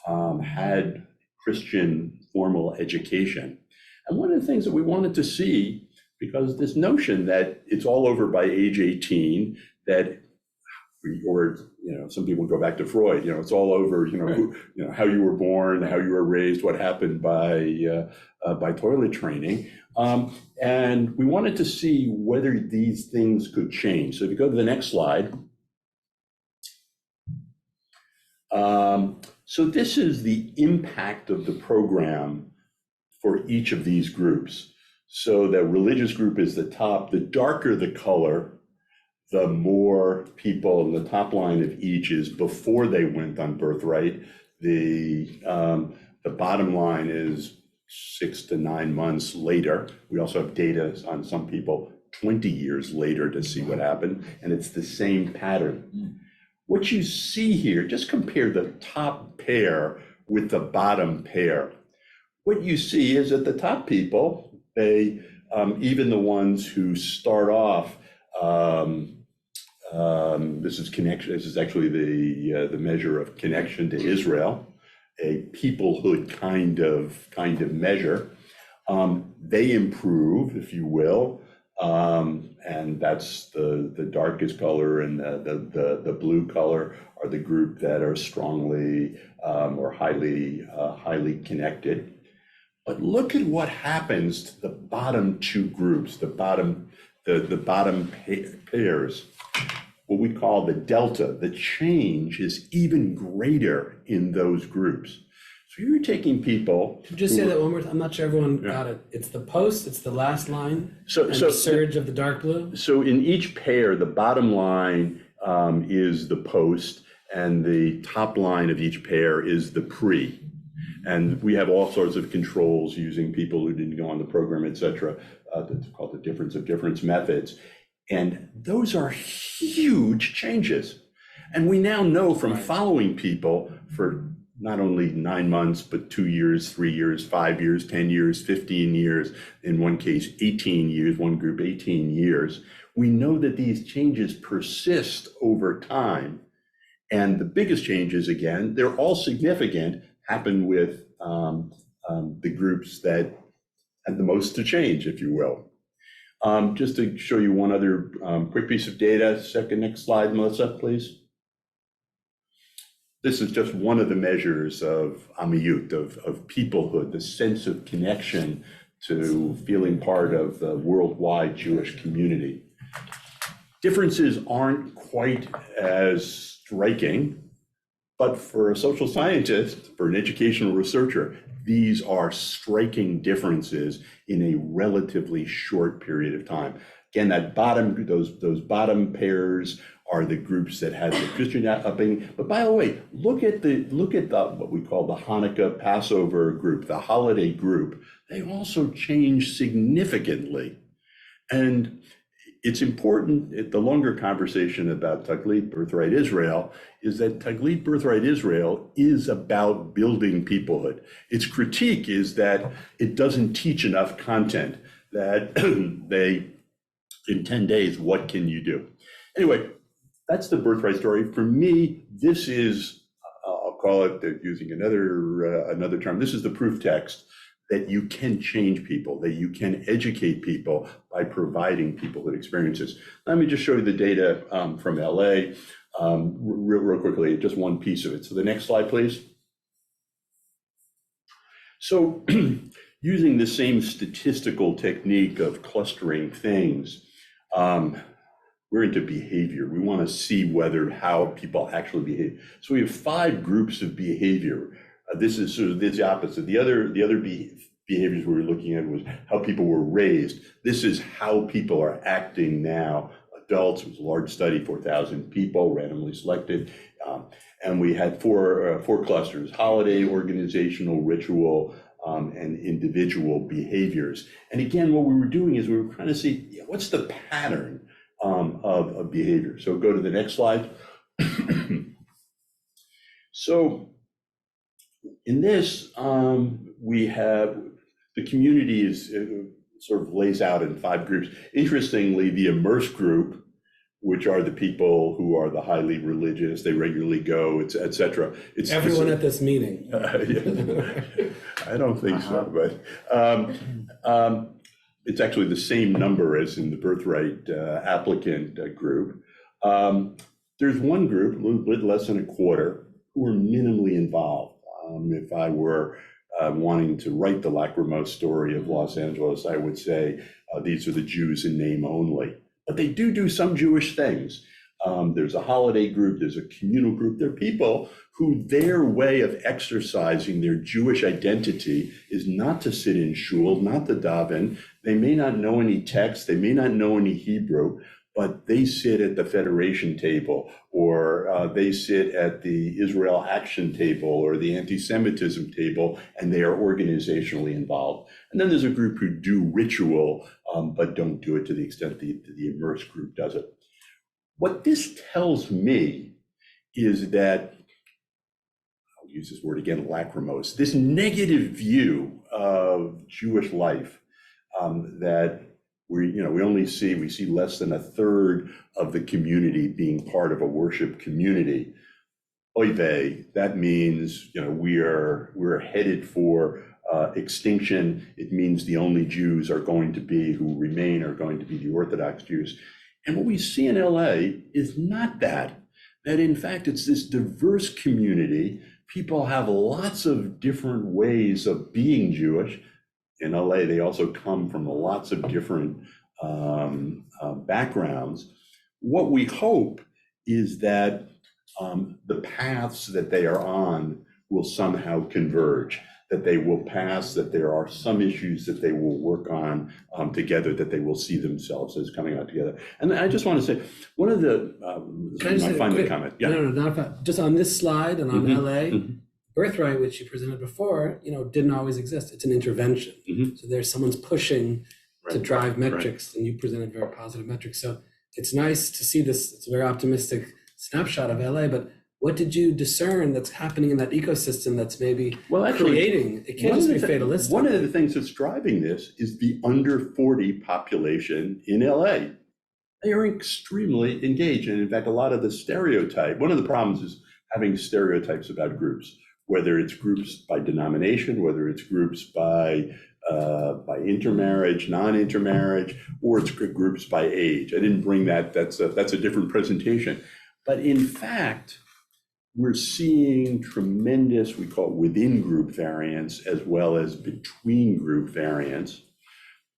had Christian formal education. And one of the things that we wanted to see, because this notion that it's all over by age 18, that, or some people go back to Freud, it's all over, how you were born, how you were raised, what happened by toilet training. And we wanted to see whether these things could change. So if you go to the next slide. So this is the impact of the program for each of these groups. So the religious group is the top. The darker the color, the more people in the top line of each is before they went on Birthright. The bottom line is 6 to 9 months later. We also have data on some people 20 years later to see what happened, and it's the same pattern. What you see here, just compare the top pair with the bottom pair. What you see is that the top people, they even the ones who start off, this is connection. This is actually the measure of connection to Israel, a peoplehood kind of measure. They improve, if you will, and that's the darkest color, and the blue color are the group that are strongly or highly connected. But look at what happens to the bottom two groups, the bottom pairs, what we call the delta. The change is even greater in those groups. So you're taking people. Just say that one more time. I'm not sure everyone got it. It's the post, it's the last line, and the surge of the dark blue. So in each pair, the bottom line is the post, and the top line of each pair is the pre. And we have all sorts of controls using people who didn't go on the program, et cetera. That's called the difference of difference methods. And those are huge changes. And we now know from following people for not only 9 months, but 2 years, 3 years, 5 years, 10 years, 15 years, in one case, 18 years, one group, 18 years. We know that these changes persist over time. And the biggest changes, again, they're all significant, happen with the groups that had the most to change, if you will. Just to show you one other quick piece of data. Next slide, Melissa, please. This is just one of the measures of amiyut, of peoplehood, the sense of connection to feeling part of the worldwide Jewish community. Differences aren't quite as striking, but for a social scientist, for an educational researcher, these are striking differences in a relatively short period of time. Again, those bottom pairs are the groups that had the Christian upbringing. But by the way, look at the what we call the Hanukkah Passover group, the holiday group. They also change significantly. And it's important, the longer conversation about Taglit Birthright Israel is that Taglit Birthright Israel is about building peoplehood. Its critique is that it doesn't teach enough content, that in 10 days, what can you do? Anyway, that's the Birthright story. For me, this is, I'll call it, using another term, this is the proof text that you can change people, that you can educate people by providing peoplehood experiences. Let me just show you the data from LA real quickly, just one piece of it. So the next slide, please. So using the same statistical technique of clustering things, we're into behavior. We want to see how people actually behave. So we have 5 groups of behavior. This is sort of the opposite. The other behaviors we were looking at was how people were raised. This is how people are acting now. Adults, it was a large study, 4,000 people, randomly selected. And we had four clusters: holiday, organizational, ritual, and individual behaviors. And again, what we were doing is we were trying to see what's the pattern of behavior. So go to the next slide. So in this, we have the community is sort of lays out in 5 groups. Interestingly, the immerse group, which are the people who are the highly religious, they regularly go, et cetera. It's everyone at this meeting. I don't think so, but it's actually the same number as in the Birthright applicant group. There's one group, a little bit less than a quarter, who are minimally involved. If I were wanting to write the lachrymose story of Los Angeles, I would say these are the Jews in name only. But they do some Jewish things. There's a holiday group, there's a communal group. There are people who their way of exercising their Jewish identity is not to sit in shul, not to daven. They may not know any text, they may not know any Hebrew, but they sit at the Federation table, or they sit at the Israel Action table or the anti-Semitism table, and they are organizationally involved. And then there's a group who do ritual, but don't do it to the extent the immerse group does it. What this tells me is that, I'll use this word again, lachrymose, this negative view of Jewish life that we only see less than a third of the community being part of a worship community. Oy vey, that means we're headed for extinction. It means the only Jews who remain are going to be the Orthodox Jews. And what we see in LA is not that in fact it's this diverse community. People have lots of different ways of being Jewish. In LA, they also come from lots of different backgrounds. What we hope is that the paths that they are on will somehow converge, that they will pass, that there are some issues that they will work on together, that they will see themselves as coming out together. And I just want to say, one of the, my final comment. Yeah. No, just on this slide and on LA, Birthright, which you presented before, didn't always exist. It's an intervention. So there's someone's pushing to drive metrics, and you presented very positive metrics. So it's nice to see this. It's a very optimistic snapshot of LA, but what did you discern that's happening in that ecosystem that's maybe creating? It can't just be fatalistic. One of the things that's driving this is the under 40 population in LA. They are extremely engaged. And in fact, a lot of the stereotype, one of the problems is having stereotypes about groups, whether it's groups by denomination, whether it's groups by intermarriage, non-intermarriage, or it's groups by age. I didn't bring that, that's a different presentation. But in fact, we're seeing tremendous, we call it within group variance, as well as between group variance.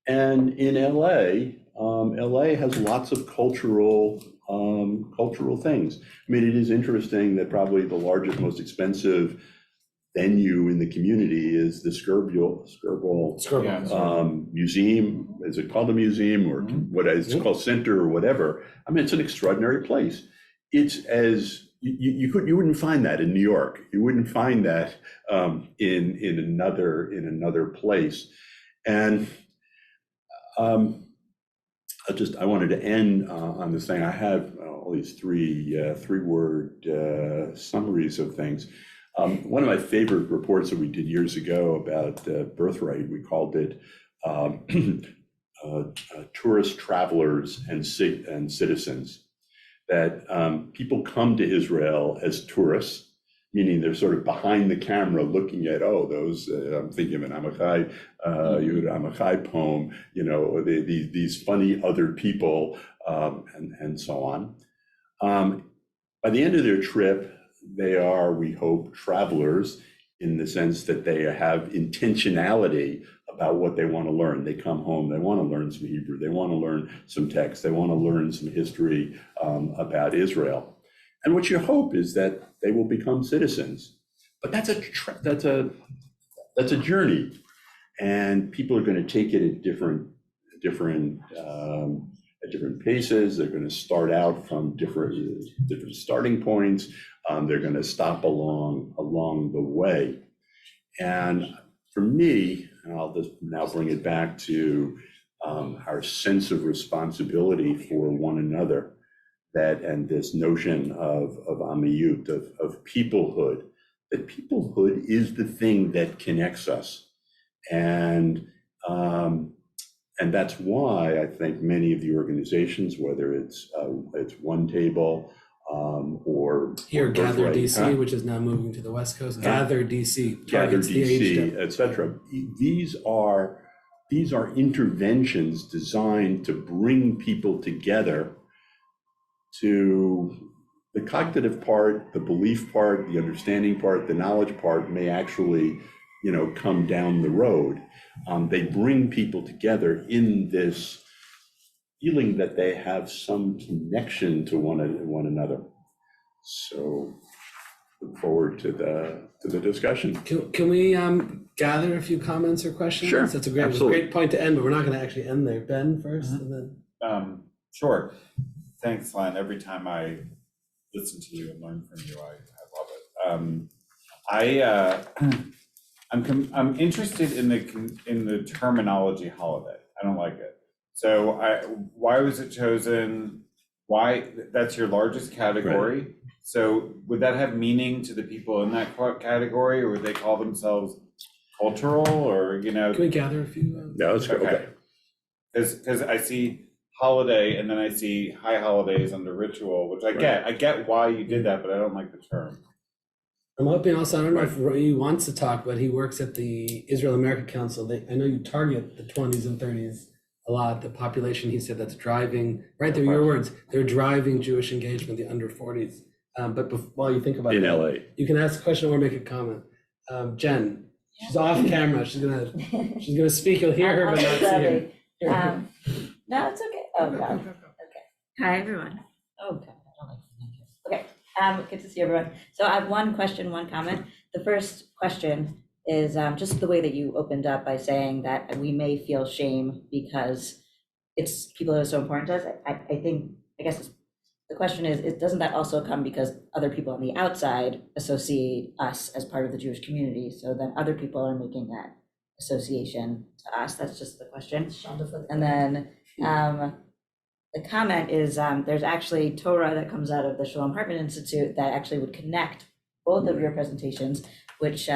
And in LA, LA has lots of cultural things. I mean, it is interesting that probably the largest, most expensive venue in the community is the Skirball Museum. Is it called a museum, or what is it called, center or whatever? I mean, it's an extraordinary place. It's as you wouldn't find that in New York. You wouldn't find that in another place. And I wanted to end on this thing. I have all these three-word summaries of things. One of my favorite reports that we did years ago about Birthright, we called it Tourist Travelers and Citizens. That people come to Israel as tourists, meaning they're sort of behind the camera looking at, those, I'm thinking of an Amachai, Amachai poem, these funny other people, and so on. By the end of their trip, they are, we hope, travelers in the sense that they have intentionality about what they want to learn. They come home, they want to learn some Hebrew, they want to learn some text, they want to learn some history about Israel. And what you hope is that they will become citizens. But that's a journey, and people are going to take it at different paces. They're going to start out from different starting points. They're going to stop along the way. And for me, and I'll just now bring it back to our sense of responsibility for one another, and this notion of amiyut, of peoplehood, that peoplehood is the thing that connects us. And that's why I think many of the organizations, whether it's One Table or Here, Gather Birthright, DC, which is now moving to the West Coast, Gather DC, Gather targets the age DC, depth. et cetera. These are interventions designed to bring people together to the cognitive part, the belief part, the understanding part, the knowledge part may actually, come down the road. They bring people together in this feeling that they have some connection to one another. So look forward to the discussion. Can we gather a few comments or questions? Sure, That's a great point to end, but we're not going to actually end there. Ben first, and then. Sure. Thanks, Len. Every time I listen to you and learn from you, I love it. I'm interested in the terminology holiday. I don't like it. So why was it chosen? Why? That's your largest category. Right. So would that have meaning to the people in that category, or would they call themselves cultural, or Can we gather a few? Yeah, let's go. Okay. Because I see holiday, and then I see high holidays under ritual, which I get. I get why you did that, but I don't like the term. I'm hoping also, I don't know if Roy wants to talk, but he works at the Israel American Council. I know you target the 20s and 30s a lot, the population, he said, that's driving, right there, your words, they're driving Jewish engagement, the under 40s. But while you think about it, in LA, you can ask a question or make a comment. Jen, she's off camera. She's gonna speak. You'll hear her, but not see her. No, it's okay. Oh God. Okay. Hi everyone. Oh God, I don't like to. Okay. Good to see everyone. So I have one question, one comment. The first question is just the way that you opened up by saying that we may feel shame because it's people that are so important to us. I guess the question is doesn't that also come because other people on the outside associate us as part of the Jewish community, so then other people are making that association to us? That's just the question. And then the comment is there's actually Torah that comes out of the Shalom Hartman Institute that actually would connect both of your presentations, which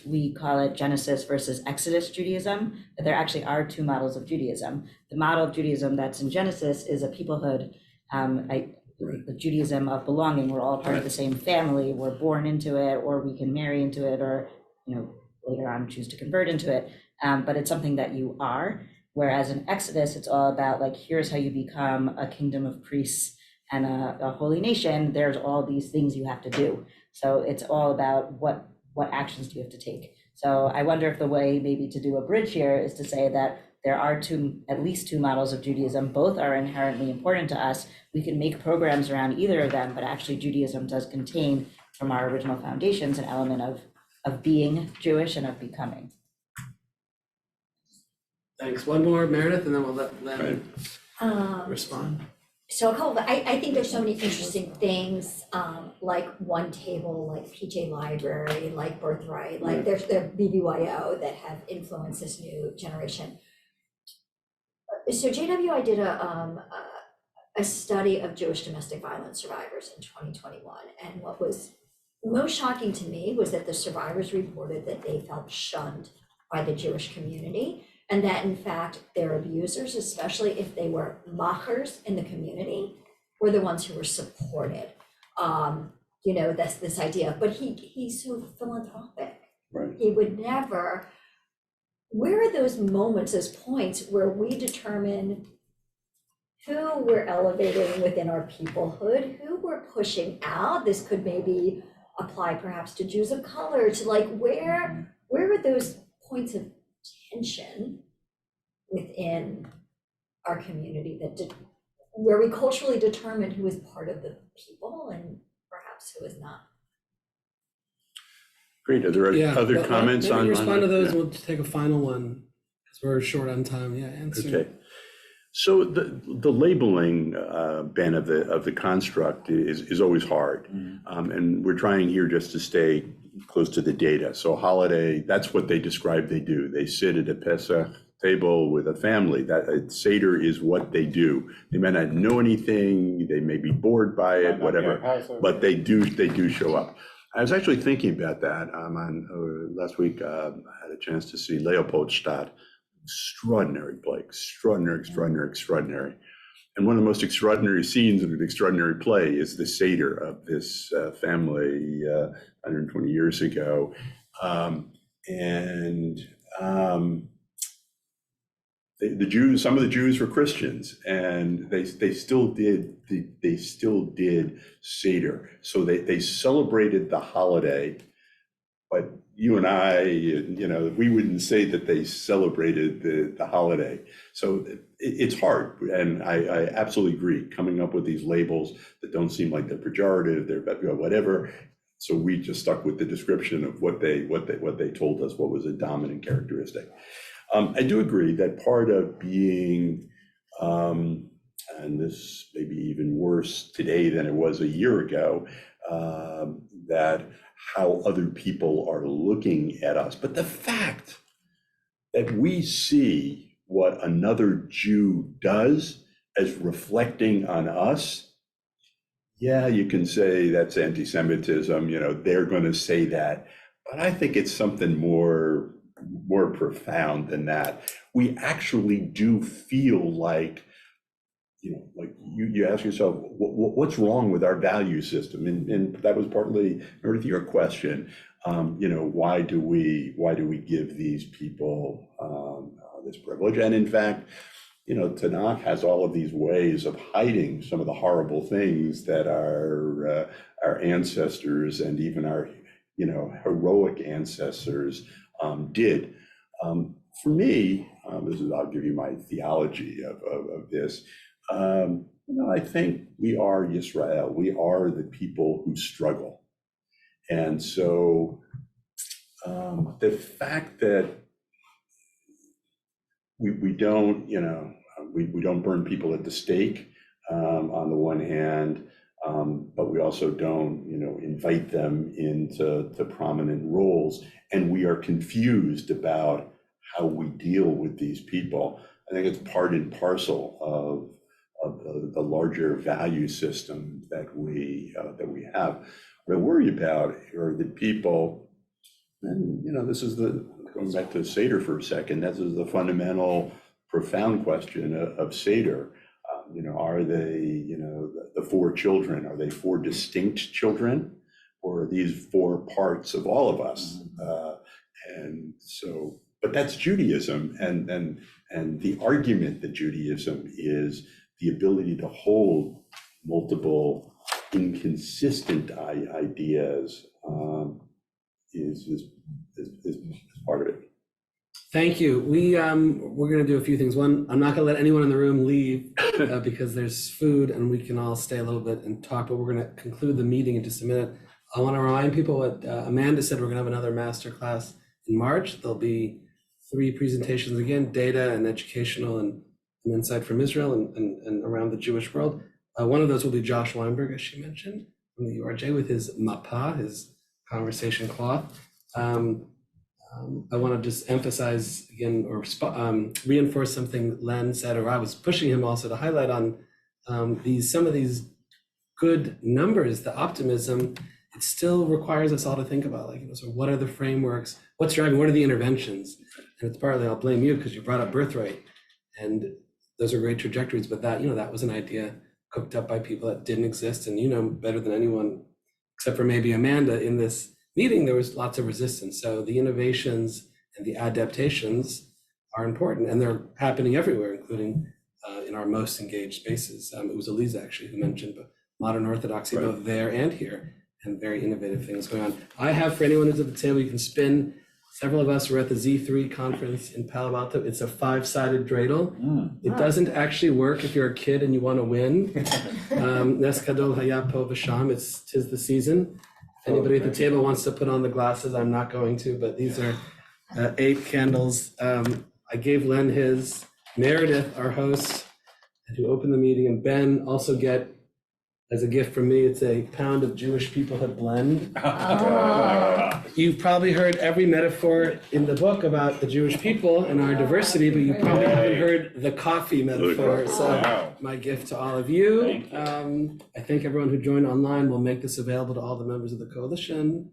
we call it Genesis versus Exodus Judaism, but there actually are two models of Judaism. The model of Judaism that's in Genesis is a peoplehood, the Judaism of belonging. We're all part of the same family. We're born into it, or we can marry into it, or later on choose to convert into it. But it's something that you are. Whereas in Exodus, it's all about like, here's how you become a kingdom of priests and a holy nation. There's all these things you have to do. So it's all about what actions do you have to take. So I wonder if the way maybe to do a bridge here is to say that there are at least two models of Judaism. Both are inherently important to us. We can make programs around either of them, but actually Judaism does contain from our original foundations an element of being Jewish and of becoming. Thanks. One more, Meredith, and then we'll let Len respond. So a couple, I think there's so many interesting things, like One Table, like PJ Library, like Birthright, like there's the BBYO that have influenced this new generation. So JWI did a study of Jewish domestic violence survivors in 2021, and what was most shocking to me was that the survivors reported that they felt shunned by the Jewish community, and that in fact their abusers, especially if they were machers in the community, were the ones who were supported. That's this idea, but he's so philanthropic. Right. He would never. Where are those moments, those points where we determine who we're elevating within our peoplehood, who we're pushing out? This could maybe apply perhaps to Jews of color, to like where are those points of tension within our community where we culturally determine who is part of the people and perhaps who is not. Great. Are there other comments on? Respond to those. We'll take a final one because we're short on time. Answer. Okay. So the labeling, Ben, of the construct is always hard, and we're trying here just to stay close to the data. So holiday, that's what they describe they do. They sit at a Pesach table with a family. That Seder is what they do. They may not know anything. They may be bored by it, whatever, but they do show up. I was actually thinking about that. Last week, I had a chance to see Leopoldstadt. Extraordinary play, extraordinary. And one of the most extraordinary scenes of an extraordinary play is the Seder of this family 120 years ago. The Jews, some of the Jews were Christians, and they still did Seder. So they celebrated the holiday, but you and I, we wouldn't say that they celebrated the holiday. So it's hard, and I absolutely agree. Coming up with these labels that don't seem like they're pejorative, they're whatever. So we just stuck with the description of what they told us, what was a dominant characteristic. I do agree that part of being, and this may be even worse today than it was a year ago, that how other people are looking at us. But the fact that we see what another Jew does as reflecting on us, yeah, you can say that's anti-Semitism, they're going to say that. But I think it's something more profound than that. We actually do feel like, like you ask yourself, what's wrong with our value system? And that was partly, Meredith, your question. Why do we give these people this privilege? And in fact, Tanakh has all of these ways of hiding some of the horrible things that our ancestors and even our heroic ancestors did. For me, I'll give you my theology of this. I think we are Yisrael. We are the people who struggle. And so the fact that we don't, we don't burn people at the stake on the one hand, but we also don't, invite them into prominent roles. And we are confused about how we deal with these people. I think it's part and parcel of the larger value system that we have. What I worry about are the people, and this is going back to Seder for a second, this is the fundamental, profound question of Seder. Are they, the four children, are they four distinct children, or are these four parts of all of us? And so, but that's Judaism, and the argument that Judaism is the ability to hold multiple inconsistent ideas is part of it. Thank you. We're going to do a few things. One, I'm not going to let anyone in the room leave because there's food and we can all stay a little bit and talk, but we're going to conclude the meeting in just a minute. I want to remind people what Amanda said. We're going to have another master class in March. There'll be 3 presentations again, data and educational and insight from Israel and around the Jewish world. One of those will be Josh Weinberg, as she mentioned, from the URJ with his mapa, his conversation cloth. I want to just emphasize again, or reinforce something Len said, or I was pushing him also to highlight on some of these good numbers, the optimism. It still requires us all to think about, so what are the frameworks? What's driving? What are the interventions? And it's partly I'll blame you because you brought up Birthright, and those are great trajectories. But that that was an idea cooked up by people that didn't exist, and better than anyone, except for maybe Amanda in this meeting, there was lots of resistance. So the innovations and the adaptations are important, and they're happening everywhere, including in our most engaged spaces. It was Aliza actually who mentioned modern orthodoxy, both there and here, and very innovative things going on. I have, for anyone who's at the table, you can spin. Several of us were at the Z3 conference in Palo Alto. It's a 5-sided dreidel. It doesn't actually work if you're a kid and you want to win. Nes Kadol Haya Po V'Sham, tis the season. If anybody at the table wants to put on the glasses, I'm not going to, but these are 8 candles. I gave Len his, Meredith, our host, who opened the meeting, and Ben also get As a gift from me, it's a pound of Jewish Peoplehood blend. You've probably heard every metaphor in the book about the Jewish people and our diversity, but you probably haven't heard the coffee metaphor. So Wow. my gift to all of you. Thank you. I thank everyone who joined online. We'll make this available to all the members of the coalition.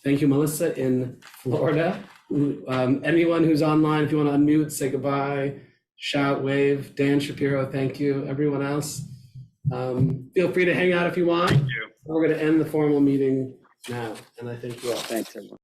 Thank you, Melissa in Florida. Anyone who's online, if you want to unmute, say goodbye, shout, wave. Dan Shapiro, thank you. Everyone else, feel free to hang out if you want. Thank you. We're going to end the formal meeting now, and I thank you all. Thanks, everyone.